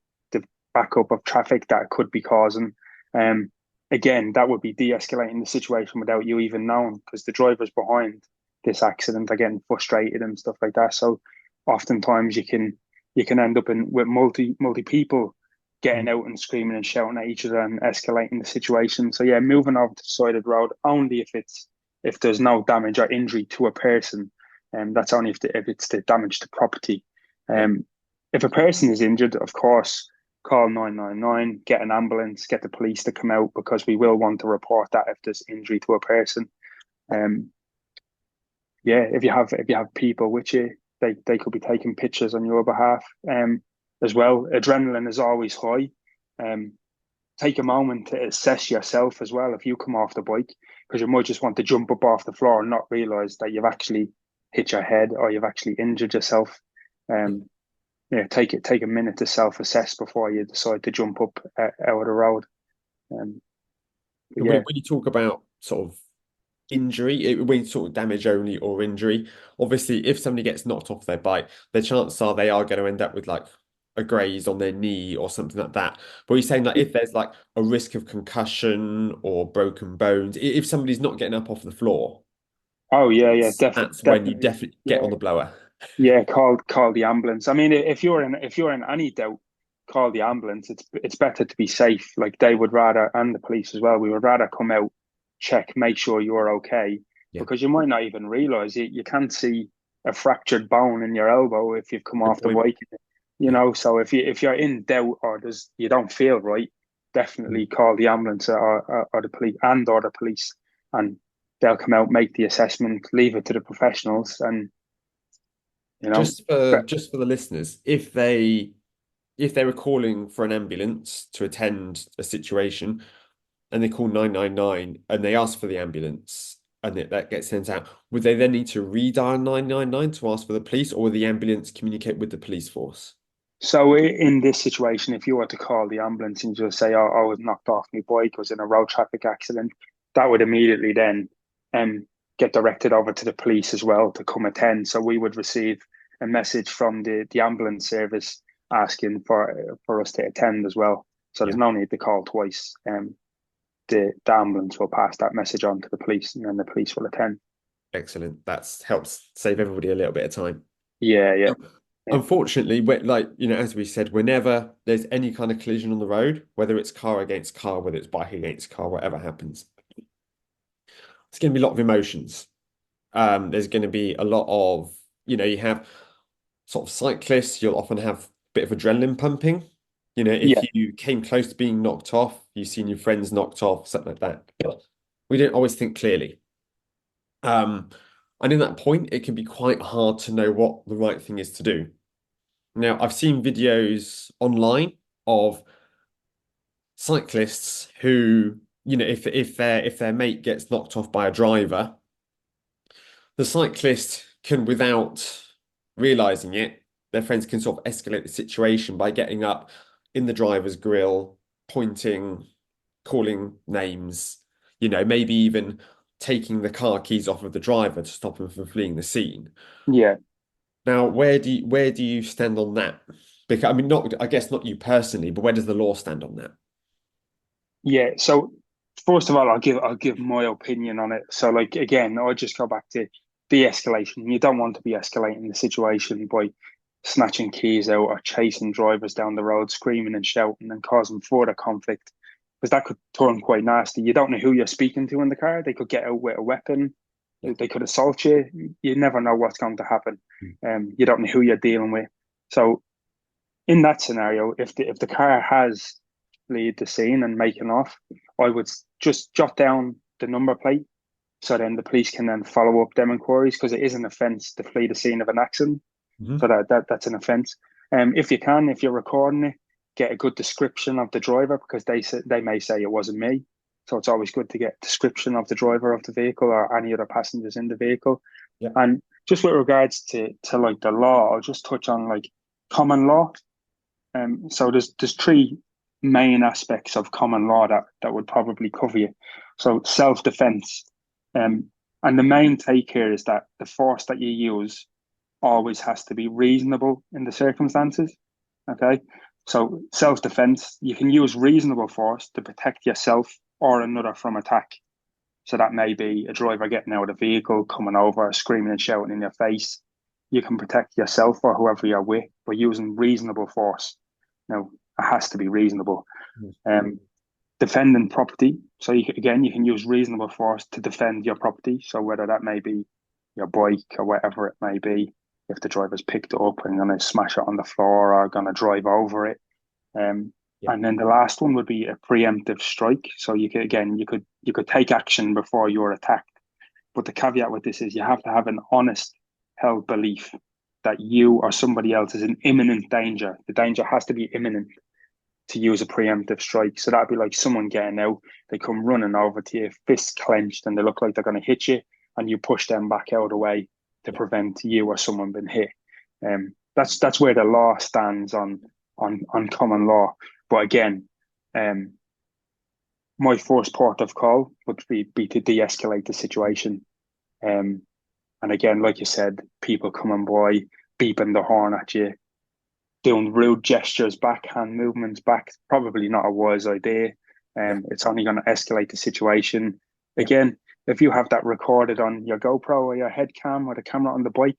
backup of traffic that it could be causing. Um, Again, that would be de-escalating the situation without you even knowing because the drivers behind this accident are getting frustrated and stuff like that. So oftentimes you can end up in with multi people getting out and screaming and shouting at each other and escalating the situation. So yeah, moving over to the side of the road only if there's no damage or injury to a person, and that's only if it's the damage to property. Yeah. Um, if a person is injured, of course, call 999, get an ambulance, get the police to come out because we will want to report that if there's injury to a person. Um, yeah, if you have people with you, they could be taking pictures on your behalf. As well, adrenaline is always high. Um, Take a moment to assess yourself as well if you come off the bike because you might just want to jump up off the floor and not realize that you've actually hit your head or you've actually injured yourself. Um, yeah, take a minute to self-assess before you decide to jump up out of the road. Um, but When yeah, when you talk about sort of injury, when you sort of damage only or injury, obviously if somebody gets knocked off their bike, the chances are they are going to end up with like a graze on their knee or something like that. But you're saying like if there's like a risk of concussion or broken bones, if somebody's not getting up off the floor, Oh yeah, yeah, that's when you definitely. definitely get on Yeah, the blower. yeah. Call the ambulance. I mean, if you're in any doubt, call the ambulance. It's better to be safe. Like they would rather, and the police as well. We would rather come out, check, make sure you're okay, Yeah, because you might not even realize it. You can't see a fractured bone in your elbow if you've come good off the point. bike. You Yeah. know, so if you're in doubt or there's you don't feel right, Mm. definitely call the ambulance or the police or the police, and they'll come out, make the assessment, leave it to the professionals, and you know, but Just for the listeners, if they were calling for an ambulance to attend a situation and they call 999 and they ask for the ambulance and that gets sent out, would they then need to redial 999 to ask for the police, or would the ambulance communicate with the police force? so in this situation, if you were to call the ambulance and just say, "Oh, I was knocked off my bike, I was in a road traffic accident," that would immediately then um get directed over to the police as well to come attend. So we would receive a message from the ambulance service asking for us to attend as well. So Yeah, there's no need to call twice. The ambulance will pass that message on to the police, and then the police will attend. excellent. That's helps save everybody a little bit of time. Yeah, yeah, Yeah. yeah, Unfortunately, as we said, whenever there's any kind of collision on the road, whether it's car against car, whether it's bike against car, whatever happens, it's going to be a lot of emotions. There's going to be a lot of, you have sort of cyclists, you'll often have a bit of adrenaline pumping. If yeah, you came close to being knocked off, you've seen your friends knocked off, something like that. We don't always think clearly. Um, and in that point, it can be quite hard to know what the right thing is to do. Now, I've seen videos online of cyclists who, if their mate gets knocked off by a driver, the cyclist can, without realizing it, their friends can sort of escalate the situation by getting up in the driver's grill, pointing, calling names, maybe even taking the car keys off of the driver to stop him from fleeing the scene. yeah. Now, where do you stand on that? Because I mean, not I guess not you personally, but where does the law stand on that? Yeah. So first of all, I'll give my opinion on it. So like again, I'll just go back to de-escalation. You don't want to be escalating the situation by snatching keys out or chasing drivers down the road, screaming and shouting and causing further conflict, because that could turn quite nasty. You don't know who you're speaking to in the car. They could get out with a weapon. Yeah. They could assault you. You never know what's going to happen. Mm. You don't know who you're dealing with. So in that scenario, if the car has leave the scene and making off, I would just jot down the number plate so then the police can then follow up them inquiries, because it is an offence to flee the scene of an accident. So Mhm. that's an offence. If you can, if you're recording it, get a good description of the driver, because they may say it wasn't me. So it's always good to get a description of the driver of the vehicle or any other passengers in the vehicle. Yeah. And just with regards to like the law, I'll just touch on like common law. So there's three main aspects of common law that would probably cover you. So self-defense, um, and the main take here is that the force that you use always has to be reasonable in the circumstances. Okay, so self-defense, you can use reasonable force to protect yourself or another from attack. So that may be a driver getting out of the vehicle, coming over, screaming and shouting in your face. You can protect yourself or whoever you're with by using reasonable force. Now, it has to be reasonable. Mhm. Um, Defending property. So again, you can use reasonable force to defend your property. So whether that may be your bike or whatever it may be, if the driver's picked it up and going to smash it on the floor or going to drive over it, um, Yeah. and then the last one would be a preemptive strike. So you could take action before you're attacked. But the caveat with this is you have to have an honest held belief that you or somebody else is in imminent danger. The danger has to be imminent to use a preemptive strike. So that'd be like someone getting out, they come running over to you, fists clenched, and they look like they're going to hit you, and you push them back out of the way to Yeah. prevent you or someone being hit. That's where the law stands on common law. But again, um, my first port of call would be to de-escalate the situation. Um, and again, like you said, people coming by, beeping the horn at you. doing rude gestures, backhand movements back, probably not a wise idea. Yeah. It's only going to escalate the situation. Yeah. Again, if you have that recorded on your GoPro or your head cam or the camera on the bike,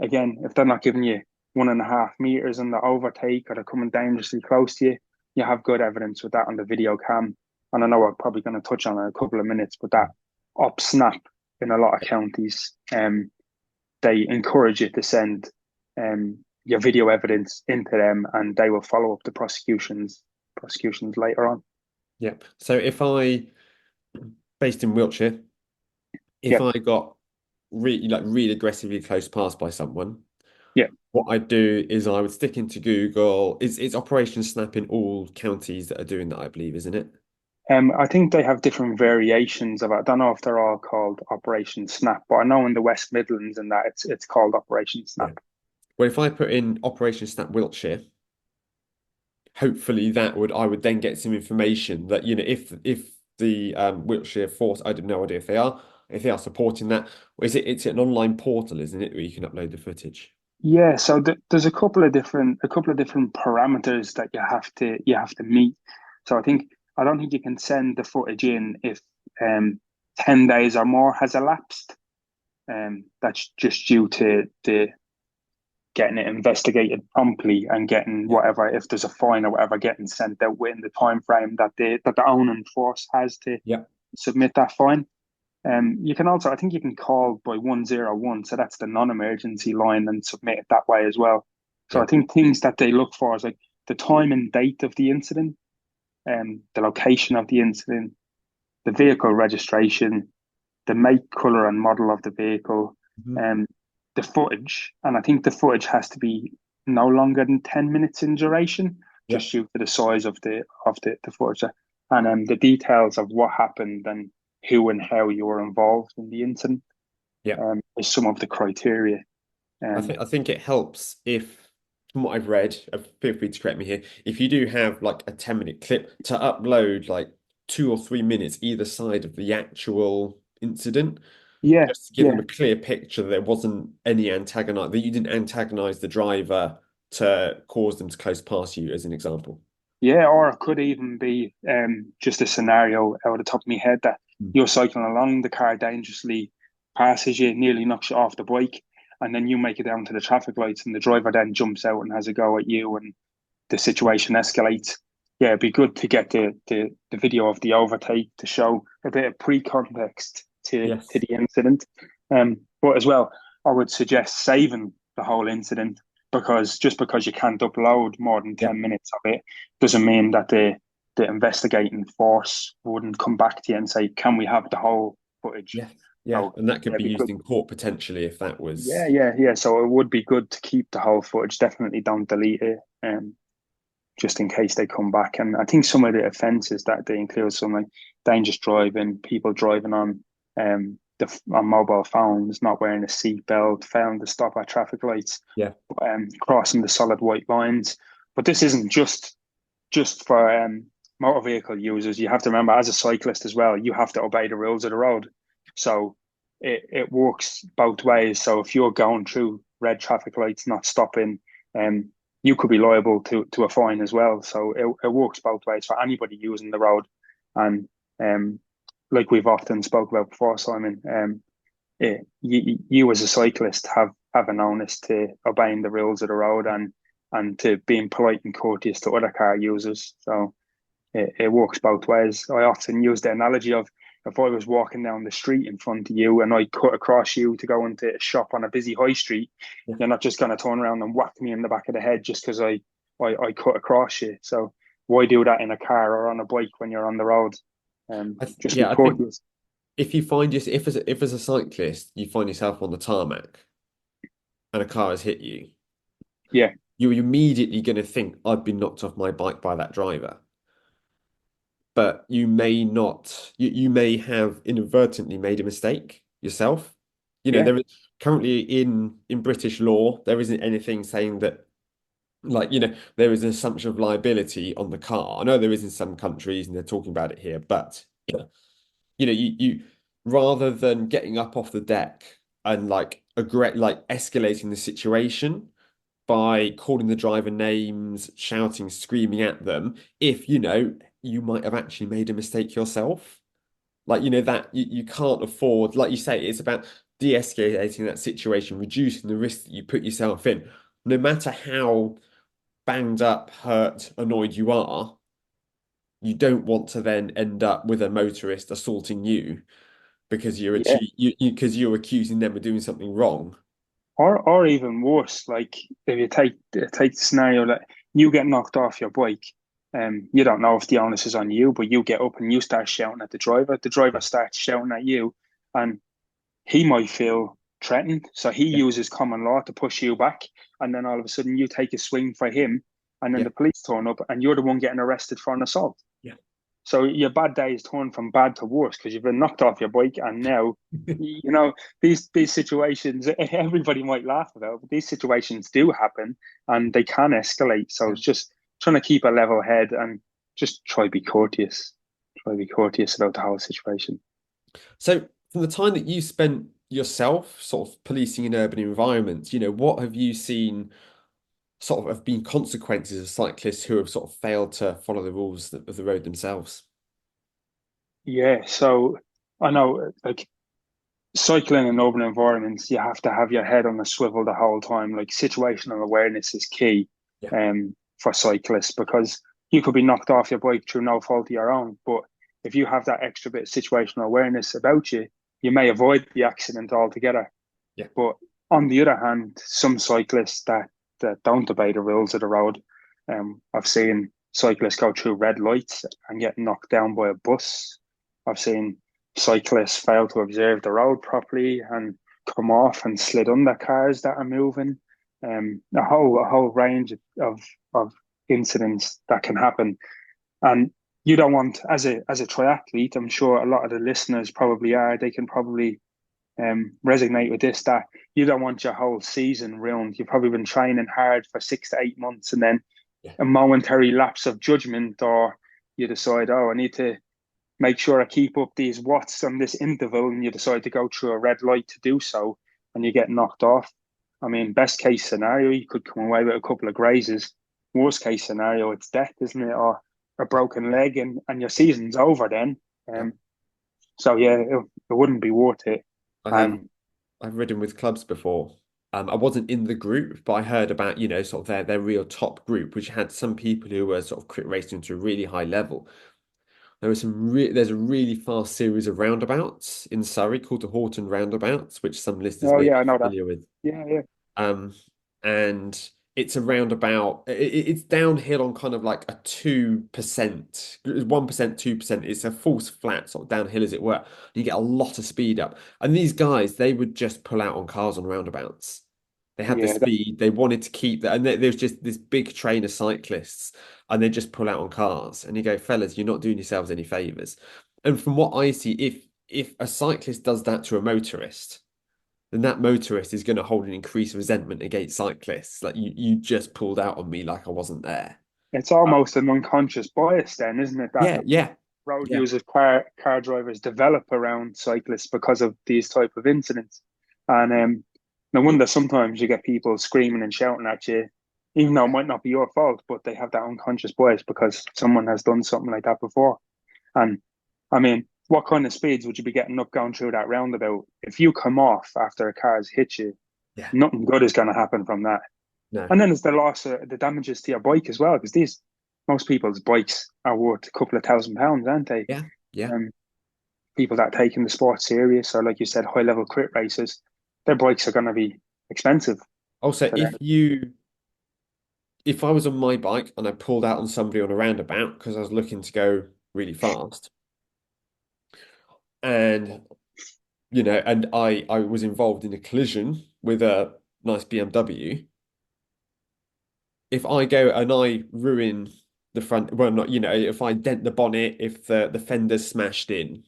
again, if they're not giving you 1.5 meters in the overtake or they're coming dangerously close to you, you have good evidence with that on the video cam. And I know we're probably going to touch on it in a couple of minutes, but that op snap in a lot of counties, they encourage you to send your video evidence into them, and they will follow up the prosecutions later on. Yeah. So if I, based in Wiltshire, if Yeah, I got really aggressively close passed by someone, yeah. what I'd do is I would stick into Google. It's Operation Snap in all counties that are doing that, I believe, isn't it? I think they have different variations of it. I don't know if they're all called Operation Snap, but I know in the West Midlands and that it's called Operation Yeah. Snap. Well, if I put in Operation Snap Wiltshire, hopefully that would I would then get some information that, if the Wiltshire Force, I have no idea if they are supporting that, or it's an online portal, isn't it, where you can upload the footage? Yeah, so there's a couple of different parameters that you have to meet. So I don't think you can send the footage in if 10 days or more has elapsed. That's just due to the getting it investigated promptly and getting Yeah. whatever, if there's a fine or whatever, getting sent out within the time frame that the owning force has to Yeah. submit that fine. You can also, I think you can call by 101, so that's the non-emergency line, and submit it that way as well. So Yeah. I think things that they look for is like the time and date of the incident, the location of the incident, the vehicle registration, the make, color, and model of the vehicle, Mhm. um, the footage, and I think the footage has to be no longer than 10 minutes in duration, Yeah. just due to the size of the footage, and the details of what happened and who and how you were involved in the incident, Yeah. is some of the criteria. I think it helps if, from what I've read, feel free to correct me here, if you do have like a 10-minute clip to upload like 2 or 3 minutes either side of the actual incident, Yeah, just to give them yeah, a clear picture that there wasn't any antagonize, that you didn't antagonize the driver to cause them to close past you, as an example. yeah. Or it could even be just a scenario out of the top of my head that Mm. you're cycling along, the car dangerously passes you, nearly knocks you off the bike, and then you make it down to the traffic lights, and the driver then jumps out and has a go at you, and the situation escalates. Yeah, it'd be good to get the video of the overtake to show a bit of pre-context to Yes. the incident. But as well, I would suggest saving the whole incident, because just because you can't upload more than Yeah. 10 minutes of it doesn't mean that the investigating force wouldn't come back to you and say, "Can we have the whole footage?" Yeah. Yeah. So And that yeah, could it'd be be used good. in court potentially if that Yeah, was. yeah, yeah. So it would be good to keep the whole footage. Definitely don't delete it. Just in case they come back. And I think some of the offences that they include, some like dangerous driving, people driving on mobile phones, not wearing a seatbelt, failing to stop at traffic lights, Yeah. crossing the solid white lines. But this isn't just for motor vehicle users. You have to remember, as a cyclist as well, you have to obey the rules of the road. So it works both ways. So if you're going through red traffic lights, not stopping, um, you could be liable to a fine as well. So it works both ways for anybody using the road. And like we've often spoke about before, Simon, you as a cyclist have an onus to obeying the rules of the road, and to being polite and courteous to other car users. So it works both ways. I often use the analogy of, if I was walking down the street in front of you and I cut across you to go into a shop on a busy high street, Yeah. you're not just going to turn around and whack me in the back of the head just because I cut across you. So why do that in a car or on a bike when you're on the road? Just be I think courteous. if you find your if as a cyclist you find yourself on the tarmac and a car has hit you, Yeah, you're immediately going to think, I've been knocked off my bike by that driver. But you may not, you may have inadvertently made a mistake yourself. yeah, There is currently in British law, there isn't anything saying that, like, there is an assumption of liability on the car. I know there is in some countries and they're talking about it here, but you rather than getting up off the deck and like escalating the situation, by calling the driver names, shouting, screaming at them, if you might have actually made a mistake yourself. Like, that you can't afford, like you say, it's about de-escalating that situation, reducing the risk that you put yourself in. No matter how banged up, hurt, annoyed you are, you don't want to then end up with a motorist assaulting you because Yeah. because you're accusing them of doing something wrong. Or even worse, like if you take the scenario that you get knocked off your bike, you don't know if the onus is on you, but you get up and you start shouting at the driver. The driver Yeah, starts shouting at you, and he might feel threatened. So he yeah, uses common law to push you back. And then all of a sudden you take a swing for him. And then yeah, the police turn up and you're the one getting arrested for an assault. yeah. So your bad days turn from bad to worse because you've been knocked off your bike. And now, these situations, everybody might laugh about, but these situations do happen and they can escalate. So Yeah. it's just trying to keep a level head and just try to be courteous. Try to be courteous about the whole situation. So from the time that you spent yourself sort of policing in urban environments, what have you seen sort of have been consequences of cyclists who have sort of failed to follow the rules of the road themselves? Yeah, so I know like cycling in urban environments, you have to have your head on a swivel the whole time. Like situational awareness is key Yeah, for cyclists because you could be knocked off your bike through no fault of your own. But if you have that extra bit of situational awareness about you, you may avoid the accident altogether. yeah, But on the other hand, some cyclists that don't obey the rules of the road, I've seen cyclists go through red lights and get knocked down by a bus. I've seen cyclists fail to observe the road properly and come off and slid under cars that are moving. A whole range of incidents that can happen, and you don't want as a triathlete. I'm sure a lot of the listeners probably are. They can probably resonate with this that you don't want your whole season ruined. You've probably been training hard for 6 to 8 months, and then yeah, a momentary lapse of judgment, or you decide, oh, I need to make sure I keep up these watts on this interval, and you decide to go through a red light to do so, and you get knocked off. I mean, best case scenario, you could come away with a couple of grazes. Worst case scenario, it's death, isn't it? Or a yeah, broken yeah, leg, and your season's over then. yeah. So yeah, it wouldn't be worth it. I have And I've ridden with clubs before. I wasn't in the group, but I heard about, sort of their real top group, which had some people who were sort of crit racing to a really high level. There's a really fast series of roundabouts in Surrey called the Horton roundabouts, which some listeners oh may yeah, be I know that. familiar with. Yeah, yeah, Um, and it's a roundabout. It's downhill on kind of like a 2%, 1%, 2%. It's a false flat sort of downhill, as it were. You get a lot of speed up. And these guys, they would just pull out on cars on roundabouts. They had the yeah. speed. They wanted to keep that. And there's just this big train of cyclists, and they just pull out on cars. And you go, fellas, you're not doing yourselves any favors. And from what I see, if a cyclist does that to a motorist, then that motorist is going to hold an increased resentment against cyclists. Like you just pulled out on me like I wasn't there. It's Uh, almost an unconscious bias, then, isn't it? That yeah, yeah, road yeah, users, car drivers develop around cyclists because of these type of incidents. And no wonder sometimes you get people screaming and shouting at you, even though it might not be your fault, but they have that unconscious bias because someone has done something like that before. And I mean, what kind of speeds would you be getting up going through that roundabout? If you come off after a car's hit you, yeah. nothing good is going to happen from that. No, And then there's the loss, the damages to your bike as well, because these most people's bikes are worth a couple of £1,000s, aren't they? yeah, yeah. Um, People that are taking the sport serious, or like you said, high level crit races, their bikes are going to be expensive Also, to them. if I was on my bike and I pulled out on somebody on a roundabout because I was looking to go really fast, and and I was involved in a collision with a nice BMW. If I go and I ruin the front, well, not, if I dent the bonnet, if the fender's smashed in,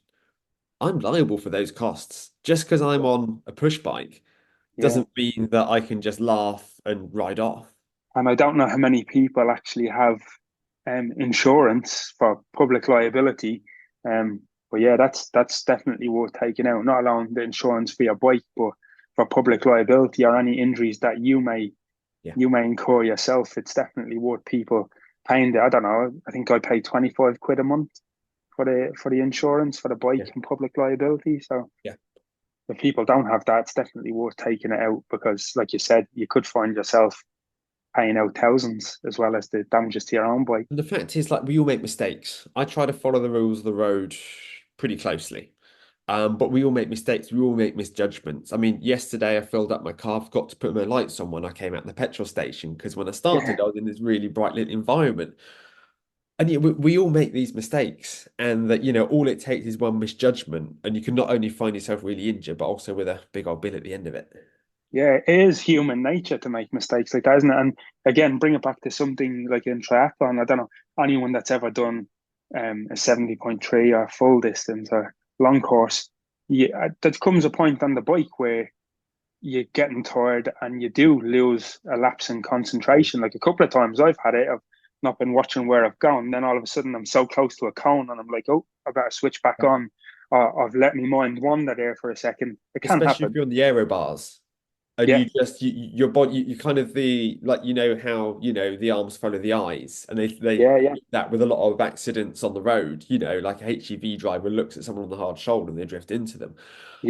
I'm liable for those costs. Just because I'm on a push bike Yeah, doesn't mean that I can just laugh and ride off. and I don't know how many people actually have insurance for public liability. But yeah, that's definitely worth taking out. Not alone the insurance for your bike, but for public liability or any injuries that you may Yeah. you may incur yourself. It's definitely worth people paying I don't know, I think I pay 25 quid a month for the insurance for the Yeah. bike and public liability. So Yeah. if people don't have that, it's definitely worth taking it out because, like you said, you could find yourself paying out thousands as well as the damages to your own bike. And the fact is, like, we all make mistakes. I try to follow the rules of the road pretty closely. But we all make mistakes. We all make misjudgments. I mean, yesterday I filled up my car, forgot to put my lights on when I came out the petrol station because when I Yeah, started, I was in this really bright lit environment. And yeah, we all make these mistakes, and that all it takes is one misjudgment, and you can not only find yourself really injured, but also with a big old bill at the end of it. yeah, it is human nature to make mistakes like that, isn't it? And again, bring it back to something like in triathlon. I don't know anyone that's ever done a 70.3 or full distance or long course. Yeah, there comes a point on the bike where you're getting tired and you do lose a lapse in concentration. Like a couple of times I've had it. I've not been watching where I've gone. Then all of a sudden I'm so close to a cone and I'm like, oh, I better switch back on. I've let my mind wander there for a second. It can Especially if happen. you're on the aero bars. And Yeah, your body you kind of the like how the arms follow the eyes, and they yeah, yeah, that with a lot of accidents on the road, like a HGV driver looks at someone on the hard shoulder and they drift into them.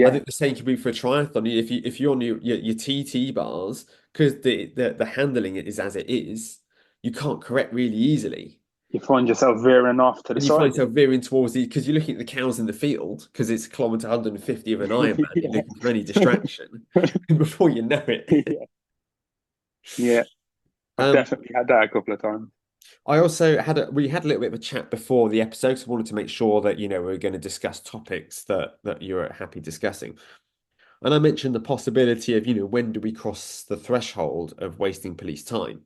I yeah. think the same could be for a triathlon. If you're on your TT bars, because the handling is as it is, you can't correct really easily. You find yourself veering off to the And you find side. yourself veering towards because you're looking at the cows in the field because it's kilometer 150 of an Ironman. You're Yeah. looking for any distraction. And before you know it. Yeah, yeah. I've Um, definitely had that a couple of times. I also we had a little bit of a chat before the episode, so I wanted to make sure that we were going to discuss topics that you were happy discussing. And I mentioned the possibility of, when do we cross the threshold of wasting police time?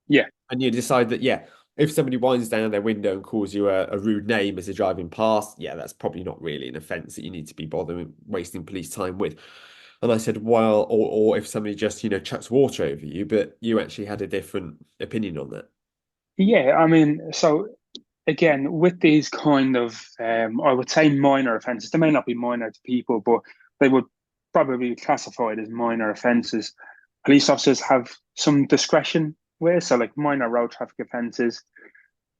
Yeah, And you decide that, yeah, if somebody winds down their window and calls you a rude name as they're driving past, yeah, that's probably not really an offence that you need to be bothering wasting police time with. And I said, well, or if somebody just, chucks water over you, but you actually had a different opinion on that. yeah. I mean, so again, with these kind of, I would say minor offences, they may not be minor to people, but they would probably be classified as minor offences. Police officers have some discretion with, so like minor road traffic offences,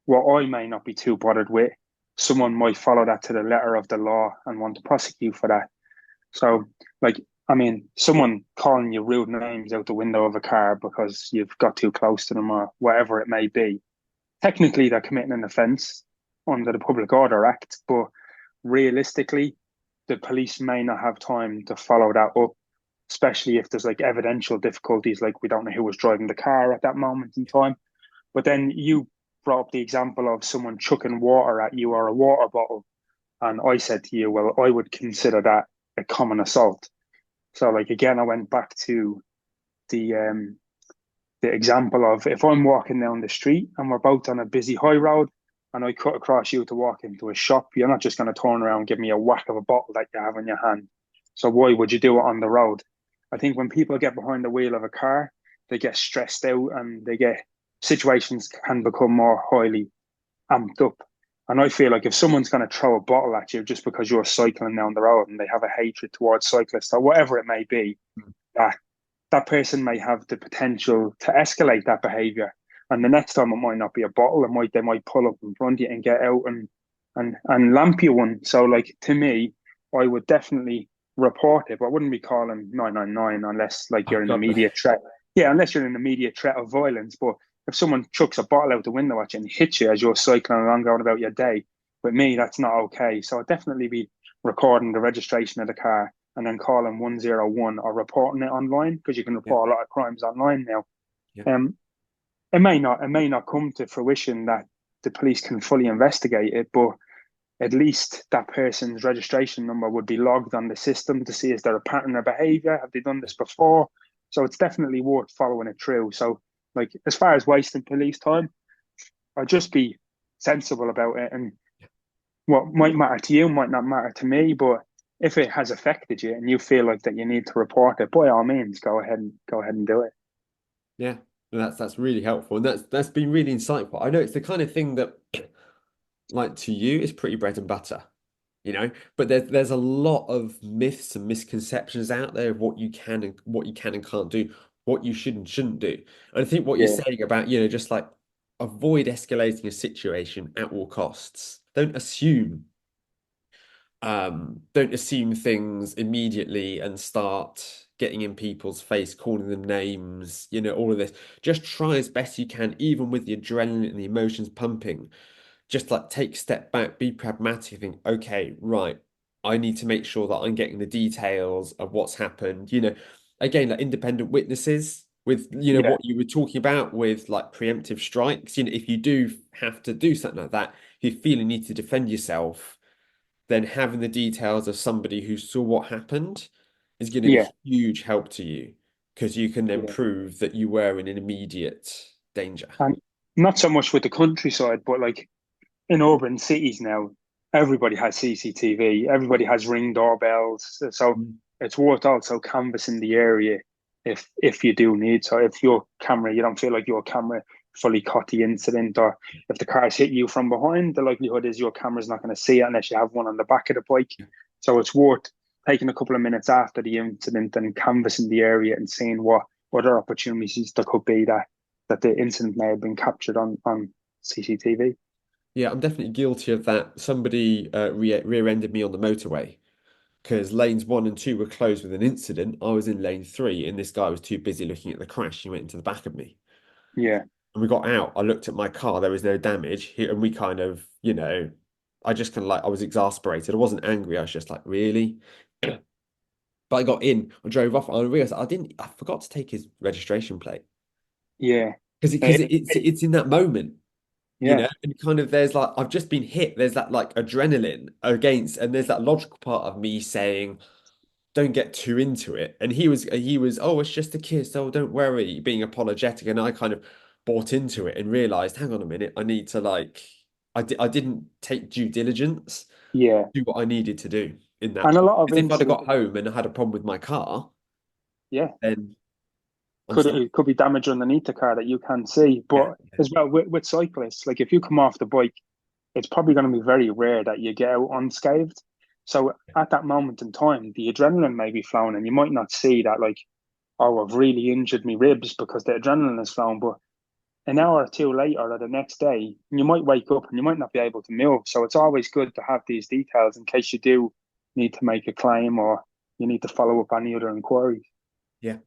what I may not be too bothered with, someone might follow that to the letter of the law and want to prosecute for that. So, like, I mean, someone calling you rude names out the window of a car because you've got too close to them or whatever it may be, technically they're committing an offence under the Public Order Act, but realistically, the police may not have time to follow that up, especially if there's like evidential difficulties, like we don't know who was driving the car at that moment in time. But then you brought up the example of someone chucking water at you or a water bottle, and I said to you, well, I would consider that a common assault. So, like again, I went back to the um, the example of if I'm walking down the street and we're both on a busy high road and I cut across you to walk into a shop, you're not just going to turn around and give me a whack of a bottle that you have in your hand. So why would you do it on the road? I think when people get behind the wheel of a car, they get stressed out and they get situations can become more highly amped up. And I feel like if someone's going to throw a bottle at you just because you're cycling down the road and they have a hatred towards cyclists or whatever it may be, that that person may have the potential to escalate that behavior. And the next time it might not be a bottle, they might pull up in front of you and get out and lamp you one. So like to me, I would definitely report it, but I wouldn't be calling 999 unless like Oh you're in God, no. immediate threat. Yeah, unless you're in immediate threat of violence. But if someone chucks a bottle out the window at you and hits you as you're cycling along going about your day, with me, that's not okay. So I'd definitely be recording the registration of the car and then calling 101 or reporting it online because you can Yeah, report a lot of crimes online now. yeah, Um, it may not come to fruition that the police can fully investigate it, but at least that person's registration number would be logged on the system to see is there a pattern of behavior? Have they done yeah, this before? So it's definitely worth following it through. So, like as far as wasting police time, I'd just be sensible about it. And what might matter to you might not matter to me, but if it has affected you and you feel like that you need to report it, by all means, go ahead and do it. yeah. And that's really helpful, and that's been really insightful. I know it's the kind of thing that, like, to you, is pretty bread and butter, but there's a lot of myths and misconceptions out there of what you can and can't do. what you should and shouldn't do. And I think what you're Yeah, saying about, just like avoid escalating a situation at all costs. Don't assume things immediately and start getting in people's face, calling them names, all of this. Just try as best you can, even with the adrenaline and the emotions pumping. Just like take a step back, be pragmatic, think, okay, right, I need to make sure that I'm getting the details of what's happened. Again, like independent witnesses with, yeah, what you were talking about with like preemptive strikes. If you do have to do something like that, if you feel you need to defend yourself, then having the details of somebody who saw what happened is going to yeah, be huge help to you because you can then yeah. prove that you were in an immediate danger. And not so much with the countryside, but like in urban cities now, everybody has CCTV, everybody has ring doorbells. So Mm. it's worth also canvassing the area if you do need. So if your camera, you don't feel like your camera fully caught the incident, or if the car's hit you from behind, the likelihood is your camera's not going to see it unless you have one on the back of the bike. So it's worth taking a couple of minutes after the incident and canvassing the area and seeing what other opportunities there could be that the incident may have been captured on CCTV. Yeah, I'm definitely guilty of that. Somebody rear-ended me on the motorway because lanes one and two were closed with an incident. I was in lane three, and this guy was too busy looking at the crash. He went into the back of me. Yeah, And we got out. I looked at my car, there was no damage. And we kind of, I just kind of like, I was exasperated. I wasn't angry. I was just like, really? But I got in, I drove off, and I realized I forgot to take his registration plate yeah, because it's in that moment. yeah, And kind of there's like I've just been hit. There's that like adrenaline against, and there's that logical part of me saying, "Don't get too into it." And he was, "Oh, it's just a kiss. Oh, don't worry," being apologetic, and I kind of bought into it and realized, hang on a minute, I need to like, I didn't take due diligence, yeah. do what I needed to do in that And a point. lot of Because if I'd have incidents, got home and I had a problem with my car, yeah, then I'm could stuck. it could be damage underneath the car that you can't see. Yeah, But as well with cyclists, like if you come off the bike, it's probably going to be very rare that you get out unscathed. So at that moment in time, the adrenaline may be flowing, and you might not see that, like, oh, I've really injured my ribs because the adrenaline is flowing. But an hour or two later, or the next day, you might wake up and you might not be able to move. So it's always good to have these details in case you do need to make a claim or you need to follow up any other inquiries. yeah.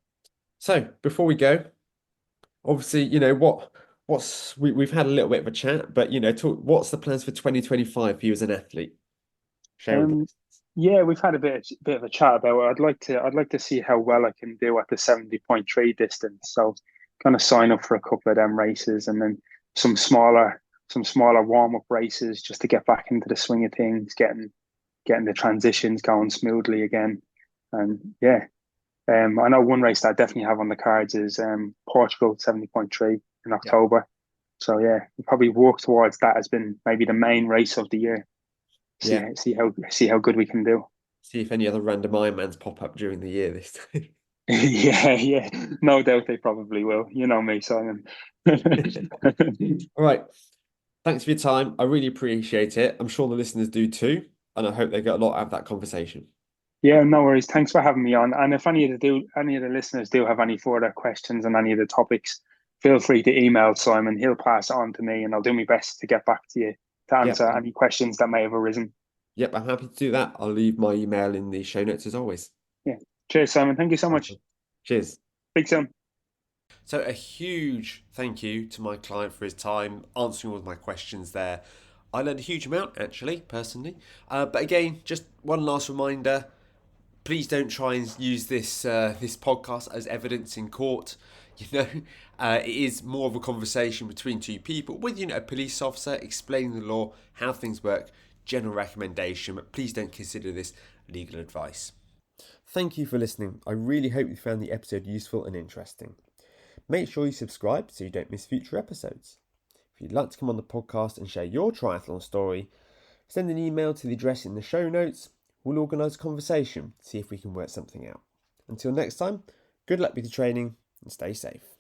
So before we go, obviously, we've had a little bit of a chat, but what's the plans for 2025 for you as an athlete? Share with Um, us. yeah, we've had a bit of a chat about it. I'd like to see how well I can do at the 70.3 distance. So kind of sign up for a couple of them races and then some smaller warm-up races just to get back into the swing of things, getting the transitions going smoothly again. And yeah, I know one race that I definitely have on the cards is Portugal 70.3 in Yeah, October. So yeah, we'll probably work towards that as been maybe the main race of the year. See yeah. see how good we can do. See if any other random Ironmans pop up during the year this time. Yeah, yeah. No doubt they probably will. You know me, Simon. All right. Thanks for your time. I really appreciate it. I'm sure the listeners do too, and I hope they get a lot out of that conversation. Yeah, no worries. Thanks for having me on. And if any of the listeners do have any further questions on any of the topics, feel free to email Simon. He'll pass it on to me, and I'll do my best to get back to you to Yep. answer any questions that may have arisen. Yep, I'm happy to do that. I'll leave my email in the show notes as always. Yeah. Cheers, Simon. Thank you so much. Awesome. Cheers. Speak soon. So, a huge thank you to my client for his time answering all of my questions there. I learned a huge amount, actually, personally. But again, just one last reminder: please don't try and use this podcast as evidence in court. You know, it is more of a conversation between two people with a police officer explaining the law, how things work, general recommendation. But please don't consider this legal advice. Thank you for listening. I really hope you found the episode useful and interesting. Make sure you subscribe so you don't miss future episodes. If you'd like to come on the podcast and share your triathlon story, send an email to the address in the show notes. We'll organise a conversation, see if we can work something out. Until next time, good luck with your training and stay safe.